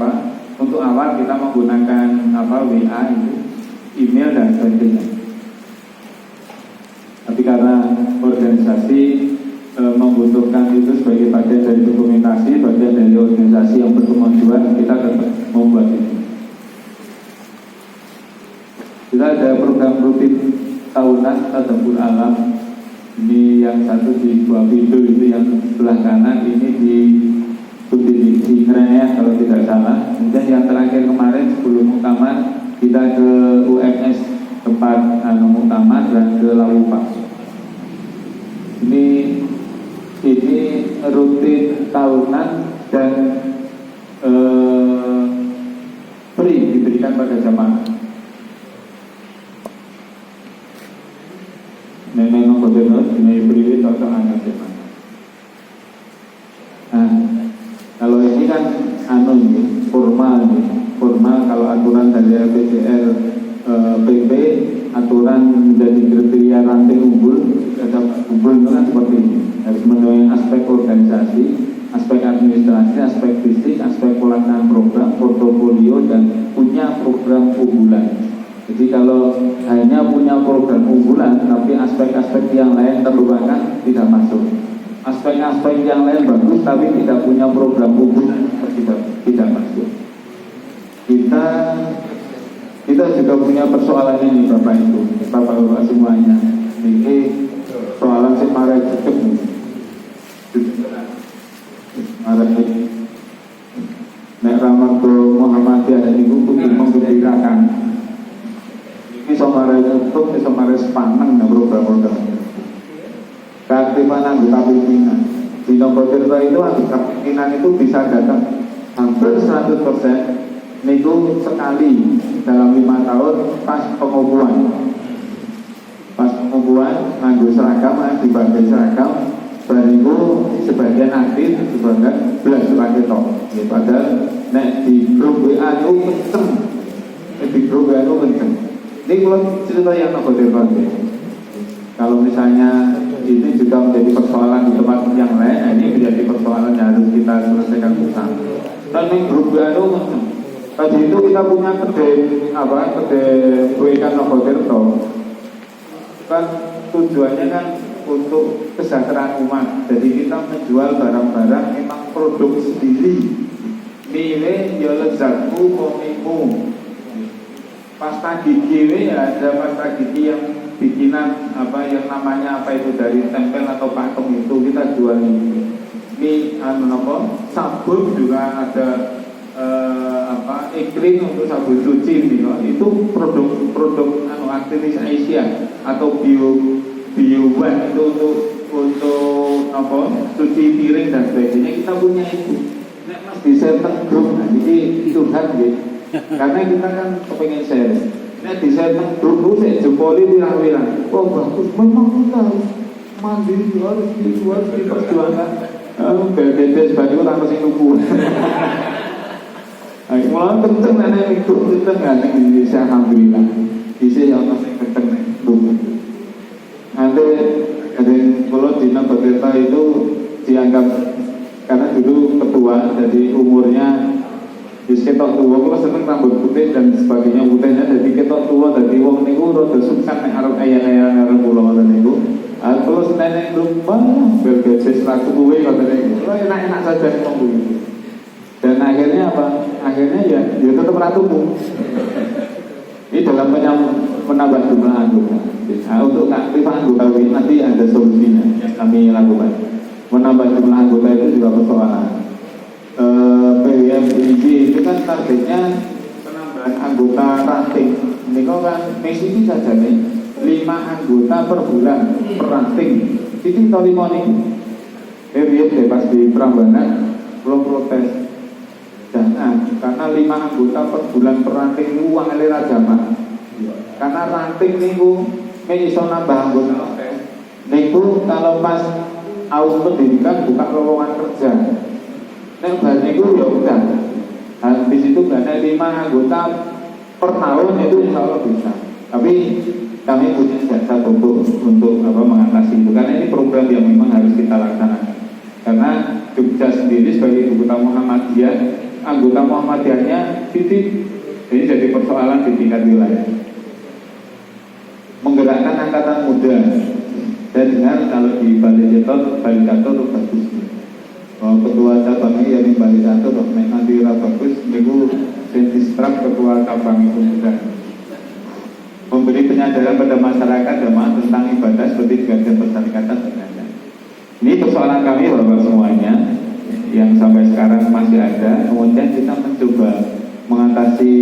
untuk awal kita menggunakan WA itu, email dan sebagainya. Tapi karena organisasi membutuhkan itu sebagai bagian dari dokumentasi, bagian dari organisasi yang berkemajuan, kita tetap membuat itu. Kita ada program rutin tahunan Tadabbur Alam. Ini yang satu di Buah Pintu itu yang sebelah kanan, ini di Ngereya kalau tidak salah. Kemudian yang terakhir kemarin sebelum muktamar kita ke UMS tempat muktamar dan ke Laupa. Ini rutin tahunan dan free diberikan pada jamaah. Memang betul, ini beri contoh anak jemaah. Nah, kalau ini kan formal kalau aturan dari LPCR PP, aturan menjadi kriteria ranting unggul itu kan seperti ini. Harus memenuhi aspek organisasi, aspek administrasi, aspek bisnis, aspek pelaksanaan program, portofolio, dan punya program unggulan. Jadi kalau hanya punya program unggulan tapi aspek-aspek yang lain terlupakan, tidak masuk. Aspek-aspek yang lain bagus tapi tidak punya program unggulan, tidak masuk. Kita juga punya persoalan ini Bapak Ibu, Bapak semuanya. Ini soalan sih marah cukup nih. Marah ini. Nek Ramadhan Muhammadiyah ini kudu menggembirakan. Ini somare cukup, ini somare sepaneng ya program-program. Keaktifan anggota pimpinan. Di nomor Tirta itu anggota pimpinan itu bisa datang hampir 100%. Niku sekali dalam 5 tahun pas pengukuhan nganggo seragam, dibagai seragam, bariku sebagian aktif, sebagian belas lagi toh. Padahal nek di grup WA itu kenceng, Ini kalau cerita yang aku debat. Kalau misalnya ini juga menjadi persoalan di tempat yang lain, ini menjadi persoalan yang harus kita selesaikan bersama. Dan di grup WA itu kenceng. Tadi itu kita punya kedai Buikan Novotirto, kan tujuannya kan untuk kesejahteraan umat. Jadi kita menjual barang-barang memang produk sendiri. Nilai ya lezatku komimu. Pasta gigi ya ada pasta gigi yang bikinan yang namanya itu dari tempel atau patung itu kita jual ini. Ini sabun juga ada. Iklim untuk sabun cuci itu produk aktivis Asia atau bioban itu untuk cuci piring dan sebagainya kita punya itu. Nek Mas bisa grup ini curhat gitu. Karena kita kan kepengen share. Nek bisa grup saya jempoli bilang oh bagus memang kita mandiri harus diperjuangkan. BDD sebagai orang masih nunggu. Mulai kenceng nenek ikut kenceng nenek di Indonesia alhamdulillah. Isi yang masih kenceng nih. Nanti kalau di Novotirto itu dianggap karena dulu ketua, jadi umurnya di ketok tua, kalau seneng rambut putih dan sebagainya putihnya, jadi ketok tua, jadi wong niku rada sukses nek arep ayah pulau dan niku. Terus nenek lupa bergaji selaku kuwe kata niku. Enak-enak saja ngomong begitu. Dan akhirnya apa? Akhirnya ya tetap ratumu. Ini dalam menambah jumlah anggota. Nah, untuk aktif anggota ini nanti ada solusinya yang kami lakukan. Menambah jumlah anggota itu juga persoalan. PWMIG itu kan targetnya penambahan anggota ranting. Ini kan misi saja nih 5 anggota per bulan per ranting. Ini tahun 5 nih. Bebas di Prambanan belum protes. Karena 5 anggota per bulan per ranting itu uang elera jamaah. Karena ranting niku iso nambah anggota. Niku kalau pas awal pendidikan buka lowongan kerja. Nek bar niku ya udah. Habis itu ada 5 anggota per tahun itu insya Allah bisa. Tapi kami punya jasa untuk mengatasi itu. Karena ini program yang memang harus kita laksanakan. Karena Jogja sendiri sebagai ibu kota Muhammadiyah, anggota Muhammadiyahnya titik, jadi persoalan di tingkat wilayah. Menggerakkan angkatan muda. Saya dengar kalau di Bali Catur bagus. Ketua cabangnya yang Bali Catur, nanti bagus, minggu Sentistra ketua cabang itu juga. Memberi penyadaran pada masyarakat tentang ibadah seperti bagian persyarikatan dan ini persoalan kami Bapak semuanya yang sampai sekarang masih ada. Kemudian kita mencoba mengatasi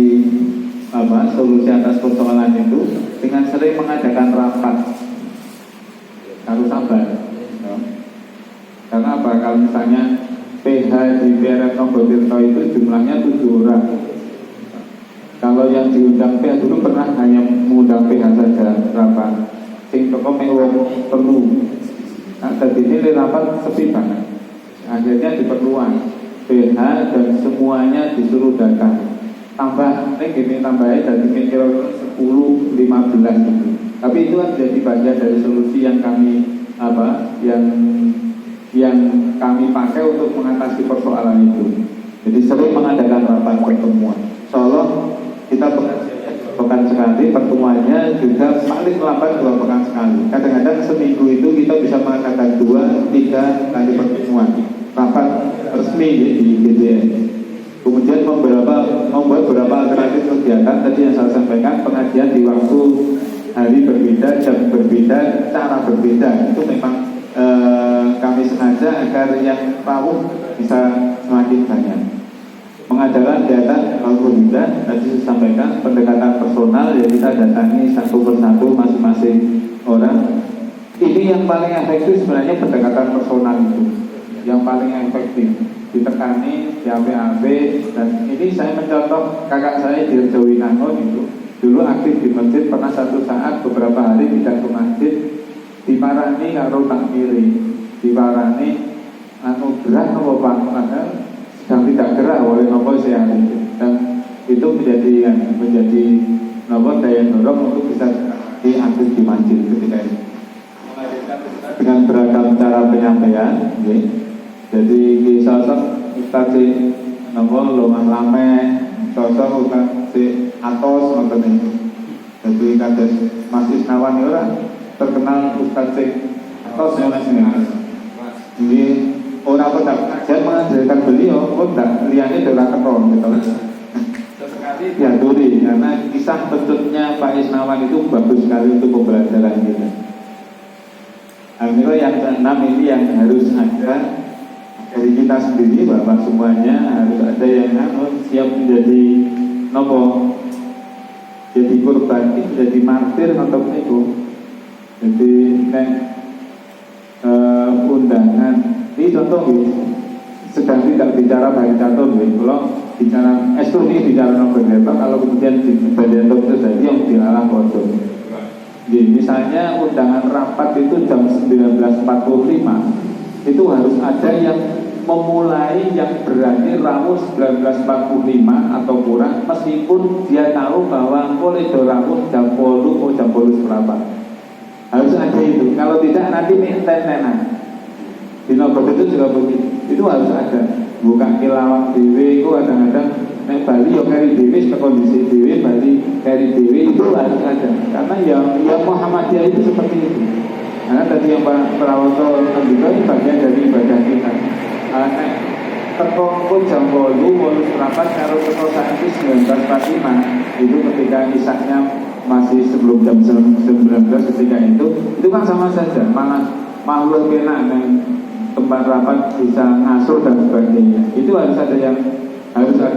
solusi atas persoalan itu dengan sering mengadakan rapat. Harus sabar. Karena apa? Kalau misalnya PH di PRF Novotirto itu jumlahnya 7 orang. Kalau yang diundang PH dulu pernah hanya mengundang PH saja rapat. Sing teko mewong perlu. Tadi ini rapat sepi banget. Akhirnya diperluas PH dan semuanya disuruh datang. Tambah ini tambahnya dari kira 10-15 gitu. Tapi itu kan jadi bagian dari solusi yang kami yang yang kami pakai untuk mengatasi persoalan itu. Jadi sering mengadakan rapat pertemuan. Insya kita pekan sekali, pertemuannya juga paling lambat 2 pekan sekali. Kadang-kadang seminggu itu kita bisa mengadakan 2-3 kali pertemuan rapat resmi di GDN. Kemudian membuat beberapa alternatif kegiatan tadi yang saya sampaikan, pengajian di waktu hari berbeda, jam berbeda, cara berbeda. Itu memang kami sengaja agar yang rawuh bisa semakin banyak. Mengadakan kegiatan alhamdulillah tadi saya sampaikan pendekatan personal, ya kita datangi satu persatu masing-masing orang. Ini yang paling efektif sebenarnya pendekatan personal itu, yang paling efektif ditekani di AP-AP. Dan ini saya mencontoh kakak saya di Rejowinangun itu dulu aktif di masjid, pernah satu saat beberapa hari tidak ke masjid, diparani karo takmiri, diparani gerah nopo Pak, sedang tidak gerah oleh nopo sehari, dan itu menjadi nopo daya dorong untuk bisa diaktif di masjid ketika itu. Dengan beragam cara penyampaian, jadi sosok Ustaz nopo Loman Lame, sosok Ustaz Atos ngoten itu. Jadi kados Mas Isnawan ora terkenal Ustaz Atos ini orang pendak kajian mengajarkan beliau, pendak liane ora ketol gitu. Sesekali diaturi karena kisah bentuknya Pak Isnawan itu bagus sekali untuk pembelajaran kita. Akhirnya yang keenam ini yang harus ada dari kita sendiri, bahwa semuanya harus ada yang siap menjadi nopo, jadi korban, jadi martir atau itu. Jadi undangan ini contoh sedang tidak bicara bagi catur, kalau bicara ini bicara nomor berapa, kalau kemudian di bagian itu jadi yang dilarang bodoh. Misalnya undangan rapat itu jam 19.45, itu harus ada yang memulai, yang berani rawuh 19.45 atau kurang, meskipun dia tahu bahwa boleh rawuh jam 10 atau jam 10 berapa. Harus ada itu. Kalau tidak nanti minta-minta. Di nomor itu juga begitu. Itu harus ada. Buka kilawang dewe, itu kadang-kadang nek Bali ya kari dewe, kondisi dewe, Bali kari dewe, itu harus ada. Karena yang Muhammadiyah itu seperti itu. Karena tadi yang Pak Prawoto juga ini bagian dari ibadah kita. Nek teko pun jam 8 bonus rapat karo teko saiki 19.45 itu ketika isaknya masih sebelum jam 19 ketika itu kan sama saja, malah makhluk kena dan tempat rapat bisa ngasuh dan sebagainya. Itu harus ada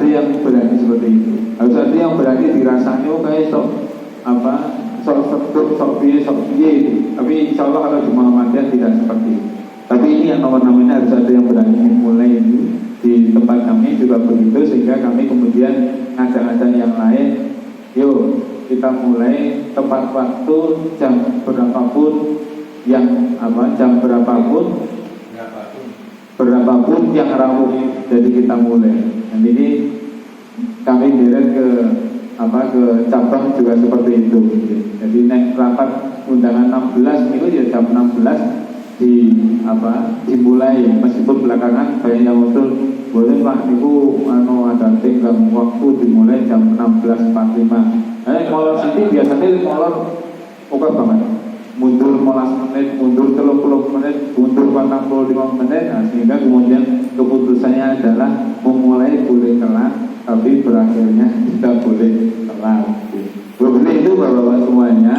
yang berani seperti itu. Harus ada yang berani dirasanya kayak sok piye. Tapi insya Allah kalau di Muhammadiyah tidak seperti itu. Tapi ini yang nomor-nomornya harus ada yang berani memulai itu. Di tempat kami juga begitu, sehingga kami kemudian ngajak-ngajak yang lain, yuk kita mulai tempat waktu jam berapapun jam berapapun yang rawuh, jadi kita mulai. Dan ini kami direct ke cabang juga seperti itu. Jadi naik rapat undangan 16 itu ya jam 16 dimulai, meskipun belakangan banyak yang usul boleh Pak niku ada tinggal waktu dimulai jam 16.45. Molor sini biasanya molor oke banget, mundur 15 menit, mundur 30 menit, mundur 45 menit, sehingga kemudian keputusannya adalah memulai boleh telat, tapi berakhirnya tidak boleh telat. Berbeda itu Bapak-Bapak semuanya,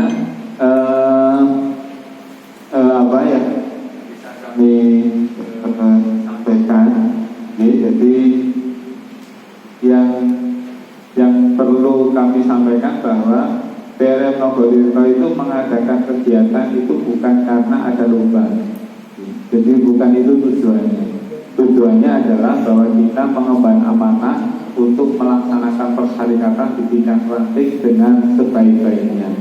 bisa kami sampaikan. Jadi yang perlu kami sampaikan bahwa PRM Nogotirto itu mengadakan kegiatan itu bukan karena ada lomba. Jadi bukan itu tujuannya. Tujuannya adalah bahwa kita mengemban amanah untuk melaksanakan persyarikatan di bidang ranting dengan sebaik-baiknya.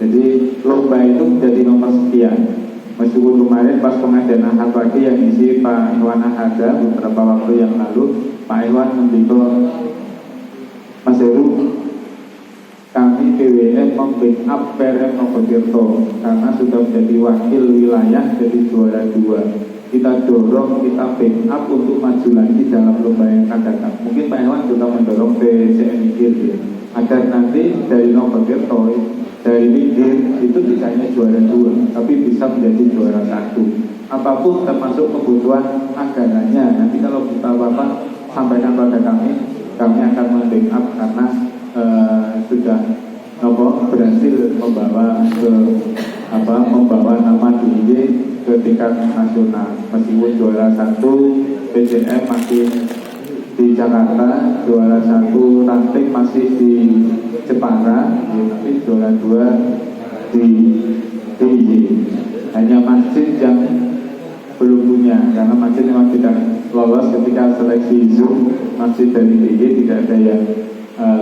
Jadi lomba itu menjadi nomor sekian. Meskipun kemarin pas pengajian Ahad pagi yang isi Pak Iwan Ahada beberapa waktu yang lalu, Pak Iwan mendikau Mas Heru, kami PWN membackup PRM Nogotirto karena sudah menjadi wakil wilayah, jadi juara 2. kita dorong, kita backup untuk maju lagi dalam lomba yang akan datang. Mungkin Pak Iwan juga mendorong PCNI ya, agar nanti dari Novotirto, dari pinggir itu tidak hanya juara 2, tapi bisa menjadi juara 1. Apapun termasuk kebutuhan anggarannya, nanti kalau kita apa-apa sampaikan pada kami akan membackup karena sudah berhasil membawa nama DIY ke tingkat nasional. Meskipun juara 1 PCM masih di Jakarta, juara 1 ranting masih di Jepara, tapi juara 2 di DIY. Hanya masjid yang belum punya, karena masjid memang tidak lolos ketika seleksi Zoom. Masjid dari DIY tidak ada yang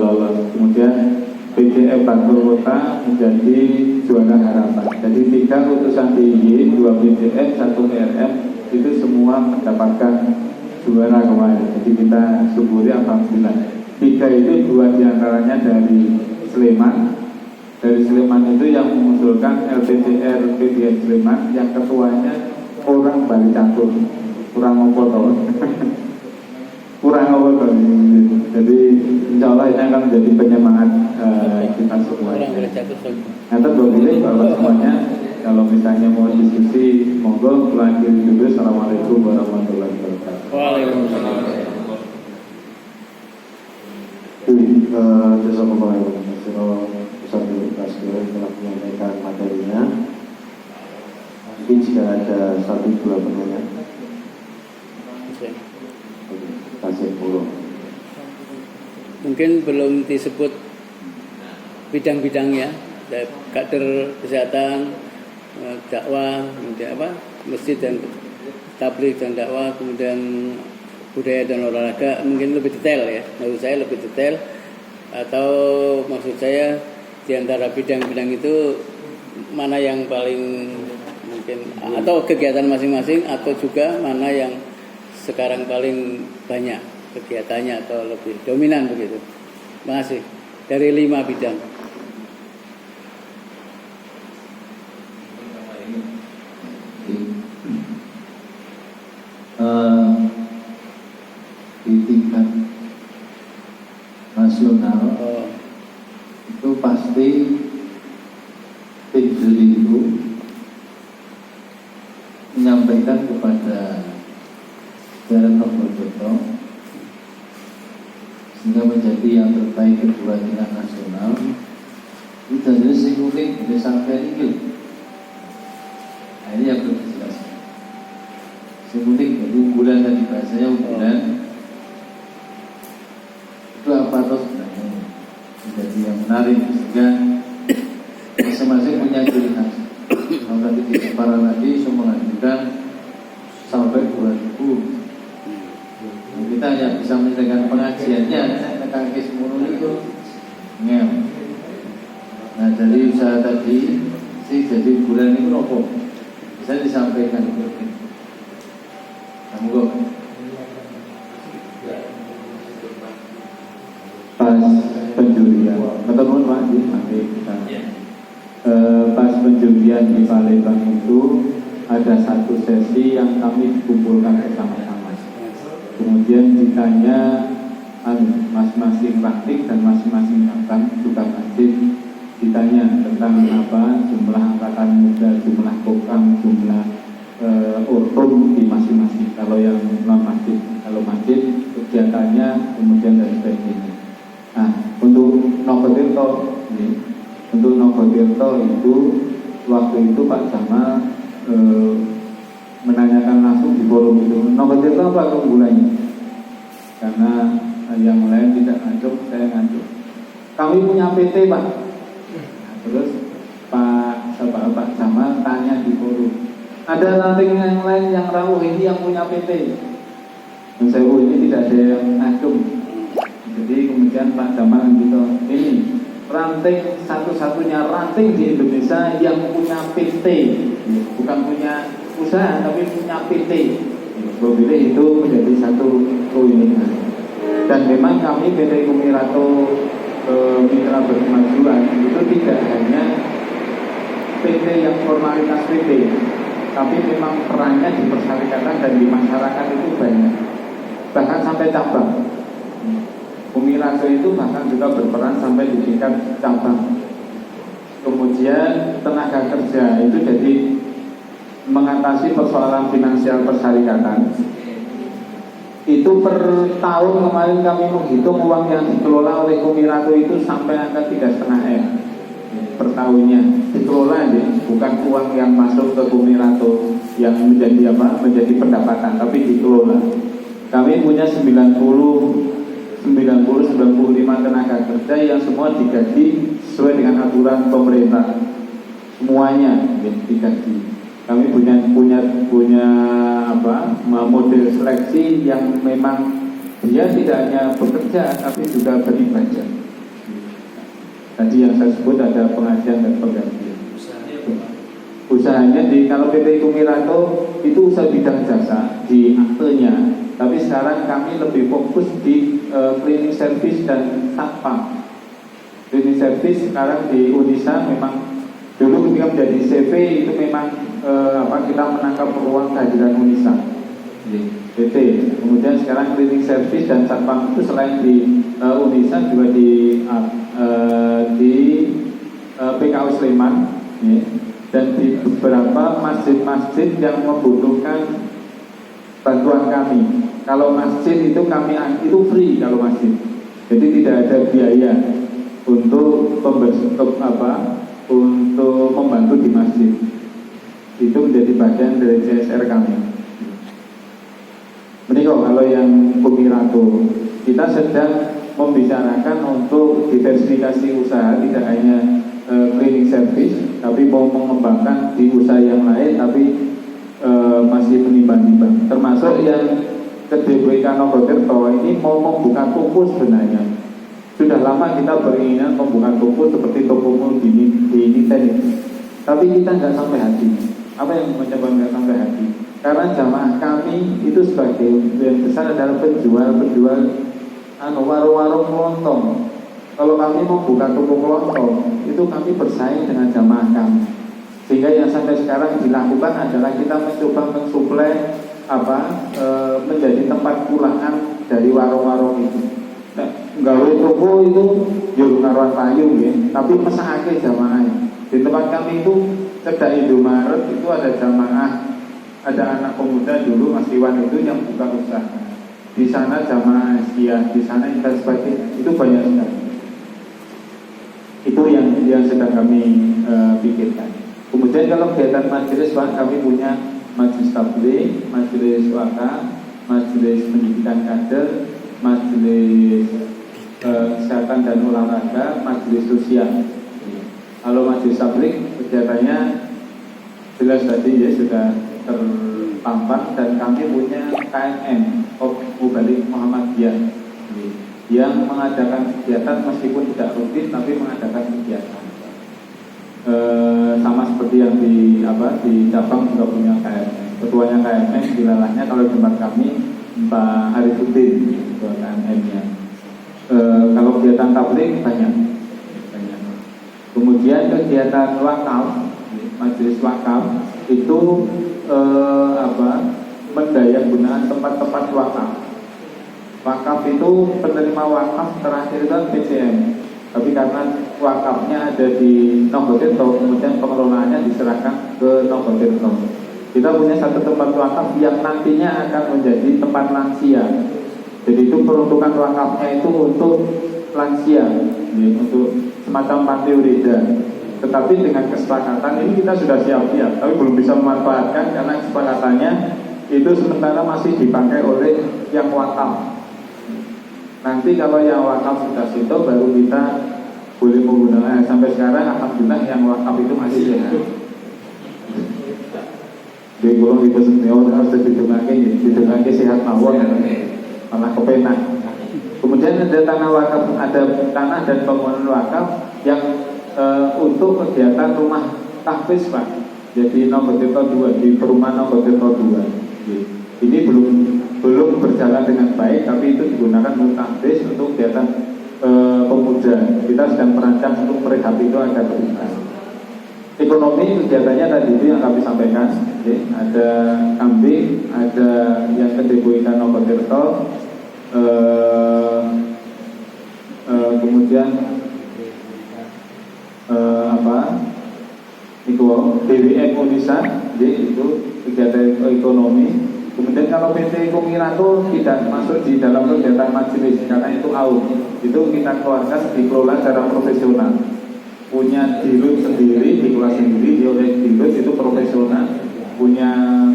lolos. Kemudian PCM Bantul Kota menjadi juara harapan. Jadi 3 utusan DIY, 2 PCM, 1 PRM itu semua mendapatkan juara kemarin. Jadi kita syukuri alhamdulillah. 3 itu 2 diantaranya dari Sleman. Dari Sleman itu yang mengusulkan LPCR PDN Sleman, yang ketuanya orang Bali Catur, kurang apa toh? Kurang apa toh? Jadi insya Allah ini akan menjadi penyemangat kita semua. Nanti boleh Bapak semuanya, kalau misalnya mau diskusi, monggo pulang kiri dulu. Assalamualaikum warahmatullahi wabarakatuh. Waalaikumsalam. Jazakumullah khairan. Ustaz Tasbih telah menyampaikan materinya. Mungkin jika ada 1-2 pertanyaan. Kasih dulu. Mungkin belum disebut bidang-bidangnya, kader kesehatan, dakwah, kemudian masjid dan tabligh dan dakwah, kemudian budaya dan olahraga, mungkin lebih detail ya. Menurut saya lebih detail, atau maksud saya di antara bidang-bidang itu mana yang paling mungkin, atau kegiatan masing-masing, atau juga mana yang sekarang paling banyak kegiatannya atau lebih dominan begitu. Terima kasih. Dari 5 bidang. Di tingkat nasional itu pasti tim juri itu menyampaikan kepada Jalan Novotirto sehingga menjadi yang terbaik kedua tingkat nasional. Itu jadi singkuling bisa sampai ini. Nah, ini yang perlu dijelaskan. Singkuling jadi unggulan, tadi bahasanya unggulan itu apa terus sebenarnya menjadi yang menarik sehingga masing-masing punya ciri khas. Kalau tadi di Jepara lagi semua mengajukan sampai 2000. Kita hanya bisa menyelesaikan pengajiannya, tekan ke semua itu ngel. Nah dari usaha tadi sih jadi bulan ini rokok bisa disampaikan itu. Kamu kok Pas penjurian, ketemu Pak Ji, nanti kita. Pas penjurian di Palembang itu ada satu sesi yang kami kumpulkan bersama-sama. Kemudian ditanya masing-masing ranting dan masing-masing cabang juga masjid, ditanya tentang apa jumlah angkatan muda, jumlah kokam, jumlah urtum di masing-masing. Kalau yang non masjid, kalau masjid kegiatannya, kemudian dan sebagainya. Nah untuk Novotirto itu waktu itu Pak Jamal menanyakan langsung di forum itu, Novotirto apa keunggulannya? Karena yang lain tidak ngancuk, saya ngancuk. Kami punya PT Pak. Nah, terus Pak Jamal tanya di forum, ada ranting yang lain yang rawuh, ini yang punya PT. Dan saya ini tidak ada yang ngancuk. Jadi kemudian Pak Jamal gitu, ini ranting satu-satunya ranting di Indonesia yang punya PT, bukan punya usaha tapi punya PT. Mobilnya itu menjadi satu keunikan. Dan memang kami PT Kumirato Mitra Berkemajuan itu tidak hanya PT yang formalitas PT, tapi memang perannya di persyarikatan dan di masyarakat itu banyak, bahkan sampai cabang. Umi Raso itu bahkan juga berperan sampai di tingkat cabang. Kemudian tenaga kerja itu jadi mengatasi persoalan finansial persyarikatan. Itu per tahun kemarin kami menghitung uang yang dikelola oleh Umi Raso itu sampai angka 3,5 M per tahunnya. Dikelola ya, bukan uang yang masuk ke Umi Raso yang menjadi menjadi pendapatan, tapi dikelola. Kami punya 95 tenaga kerja yang semua digaji sesuai dengan aturan pemerintah. Semuanya digaji. Kami punya model seleksi yang memang dia tidak hanya bekerja tapi juga beribadah. Tadi yang saya sebut ada pengajian dan penggantian. Usahanya kalau PT Umi Raso itu usaha bidang jasa di aktenya, tapi sekarang kami lebih fokus di cleaning service dan satpam. Cleaning service sekarang di Unisa memang dulu ketika menjadi CV itu memang kita menangkap peluang kehadiran Unisa PT. Kemudian sekarang cleaning service dan satpam itu selain di Unisa juga di PKU Sleman, ya. Dan di beberapa masjid-masjid yang membutuhkan bantuan kami. Kalau masjid itu itu free kalau masjid, jadi tidak ada biaya untuk untuk membantu di masjid. Itu menjadi bagian dari CSR kami. Menikah kalau yang Umi Raso, kita sedang membicarakan untuk diversifikasi usaha, tidak hanya cleaning service, tapi mau mengembangkan di usaha yang lain, tapi masih menimbang-nimbang. Termasuk yang ke DPK Nogotirto ini mau membuka toko sebenarnya. Sudah lama kita beringinan membuka toko seperti toko di Niten, tapi kita nggak sampai hati. Apa yang menyebabkan nggak sampai hati? Karena jamaah kami itu sebagai yang besar adalah penjual warung-warung kelontong. Kalau kami mau buka toko kelontong, itu kami bersaing dengan jamaah kami. Sehingga yang sampai sekarang dilakukan adalah kita mencoba mensuplai menjadi tempat pulangan dari warung-warung itu. Gawe toko itu juru karuan payung ya, tapi mesakake jamaah. Di tempat kami itu cedak Indomaret itu ada jamaah, ada anak pemuda dulu Mas Iwan itu yang buka usaha. Di sana jamaah Asia, di sana dan sebagainya, itu banyak sekali. Itu yang sedang kami pikirkan. Kemudian kalau kegiatan majelis, Pak, kami punya majelis tabligh, majelis wakaf, majelis pendidikan kader, majelis kesehatan dan olahraga, majelis sosial. Kalau majelis tabligh kegiatannya jelas tadi ya sudah terpampang, dan kami punya KMM Mubalik Muhammadiyah yang mengadakan kegiatan meskipun tidak rutin tapi mengadakan kegiatan. Sama seperti yang di cabang juga punya KMM. Ketuanya KMM wilayahnya kalau di tempat kami Pak Arifuddin ketua KMM-nya. Kalau kegiatan tabligh banyak. Kemudian kegiatan wakaf, majelis wakaf itu mendayagunakan tempat-tempat wakaf. Wakaf itu penerima wakaf terakhir itu PCM, tapi karena wakafnya ada di Nogotirto, kemudian pengelolaannya diserahkan ke Nogotirto. Kita punya satu tempat wakaf yang nantinya akan menjadi tempat lansia. Jadi itu peruntukan wakafnya itu untuk lansia, ya, untuk semacam panti urida. Tetapi dengan kesepakatan ini kita sudah siap-siap, tapi belum bisa memanfaatkan karena kesepakatannya itu sementara masih dipakai oleh yang wakaf. Nanti kalau yang wakaf sudah situ baru kita boleh menggunakan. Sampai sekarang alhamdulillah yang wakaf itu masih sehat. Di golong itu senior harus didengake sehat mawon, malah kepenak. Kemudian ada tanah wakaf, ada tanah dan bangunan wakaf yang untuk kegiatan rumah tahfiz, Pak. Jadi Nogotirto 2 di perumahan Nogotirto 2. Ini belum berjalan dengan baik, tapi itu digunakan untuk tahfiz, untuk kegiatan pemuda. Kita sedang merancang untuk merehab itu agar lebih baik. ekonomi kegiatannya tadi itu yang kami sampaikan, ada kambing, ada yang kedebo ikan Nogotirto, kemudian BWM Unisan, itu kegiatan ekonomi. Kemudian kalau PT Kumiranto tidak masuk di dalam kegiatan majelis karena itu AUM, itu kita keluarkan dikelola secara profesional, punya dirut sendiri, dikelola sendiri oleh dirut itu profesional, punya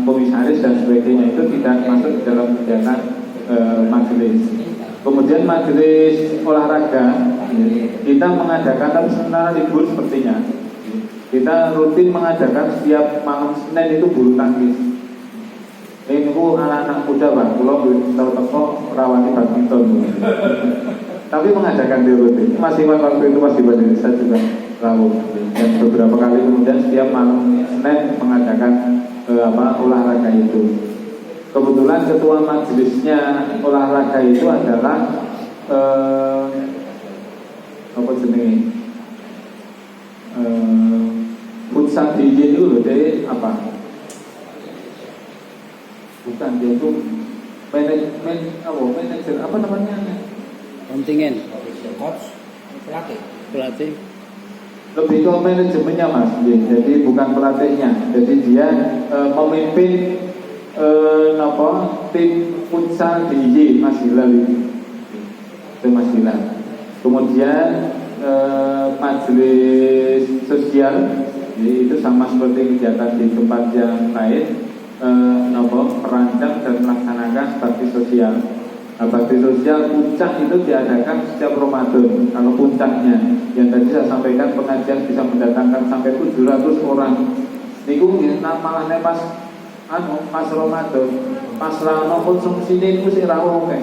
komisaris dan sebagainya, itu tidak masuk di dalam kegiatan majelis. Kemudian majelis olahraga kita mengadakan, tapi sementara libur sepertinya kita rutin mengadakan setiap malam Senin itu bulu tangkis. Ini anak-anak muda Pak, pulau tahu rawani badminton. Tapi mengadakan di rutin. Masih waktu itu masih banyak saya juga tahu. Dan beberapa kali kemudian setiap malam Senin mengadakan olahraga itu. Kebetulan ketua majelisnya olahraga itu adalah apa jenenge? Futsal DJ itu loh, dia apa? Bukan, dia itu manajer apa namanya? Kontingen. Coach, Pelatih. Lebih ke manajemennya Mas, jadi bukan pelatihnya. Jadi dia memimpin tim futsal DJ Mas Hilal itu Mas Hilal. Kemudian majelis sosial, itu sama seperti kegiatan di tempat yang lain. Merancang dan melaksanakan bakti sosial. Nah, bakti sosial puncak itu diadakan setiap Ramadan. Kalau puncaknya yang tadi saya sampaikan, pengajian bisa mendatangkan sampai 700 orang. Niku malahnya pas Ramadan, pas rano konsumsi ini sing ra oke.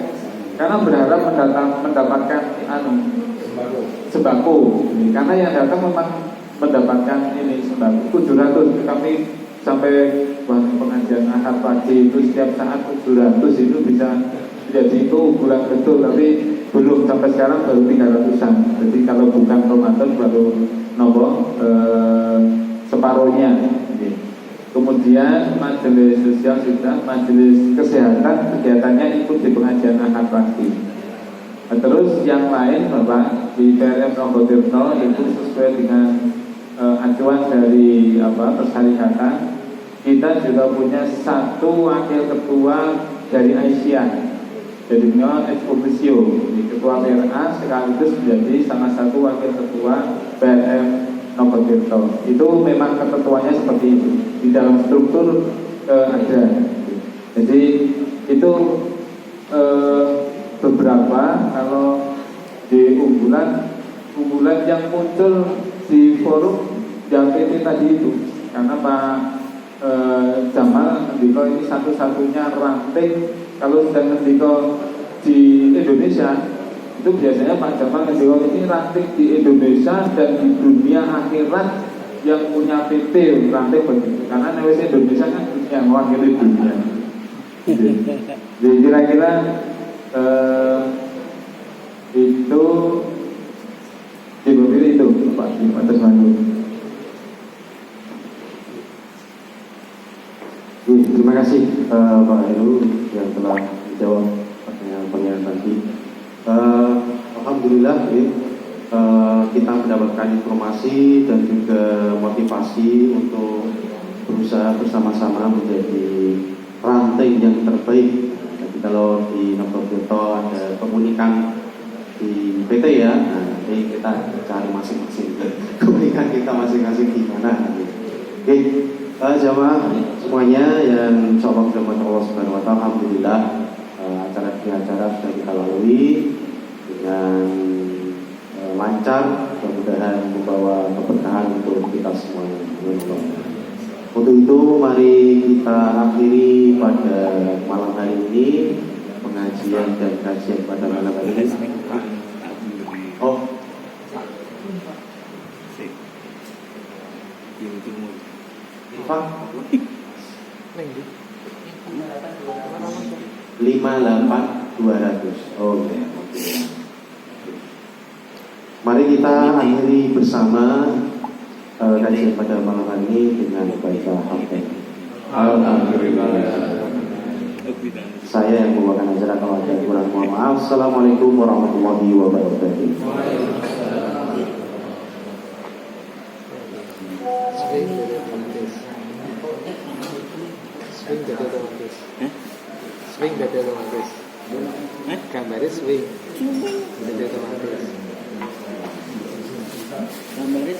Karena berharap mendapatkan sembako. Karena yang datang memang mendapatkan ini sembako 700. Kami sampai pengajian ahad pagi itu setiap saat 700 itu bisa jadi itu bulan betul, tapi belum sampai sekarang baru 300-an. Jadi kalau bukan Ramadan baru separuhnya. Kemudian majelis sosial sudah, majelis kesehatan kegiatannya ikut di pengajian ahad pagi. Terus yang lain Bapak di PRM Nogotirto itu sesuai dengan acuan dari persyarikatan, kita juga punya satu wakil ketua dari Aisyah, jadi beliau ex officio di ketua PRA sekaligus menjadi salah satu wakil ketua PRM Nogotirto. Itu memang ketentuannya seperti itu di dalam struktur ada. Jadi itu beberapa kalau di unggulan yang muncul di forum yang PT tadi itu, karena Pak Jamal Ngendiko ini satu-satunya ranting kalau sedang Ngendiko di Indonesia itu biasanya Pak Jamal Ngendiko ini ranting di Indonesia dan di dunia akhirat yang punya PT ranting begitu, karena NWC Indonesia kan yang mewakili dunia. Jadi kira-kira itu itu Pak di atas Bandung. Terima kasih Pak Heru yang telah menjawab pertanyaan tadi. Alhamdulillah kita mendapatkan informasi dan juga motivasi untuk berusaha bersama-sama menjadi ranting yang terbaik. Jadi kalau di Nogotirto ada komunikan di PT ya, nanti kita cari masing-masing komunikan kita masing-masing gimana. Oke. Jamaah semuanya yang insyaallah dirahmati Allah Subhanahu wa taala, alhamdulillah acara sudah kita lalui dengan lancar, mudah-mudahan membawa keberkahan untuk kita semuanya. Untuk itu mari kita akhiri pada malam hari ini pengajian dan kajian pada malam hari ini. Pak 58.200. Oke. Mari kita akhiri bersama kajian pada malam hari ini dengan baca hamdan. Alhamdulillah. Saya yang membawakan acara kalau ada kurang mohon maaf. Assalamualaikum warahmatullahi wabarakatuh. Swing dada otomatis. Gambarnya swing. Dada otomatis. Gambarnya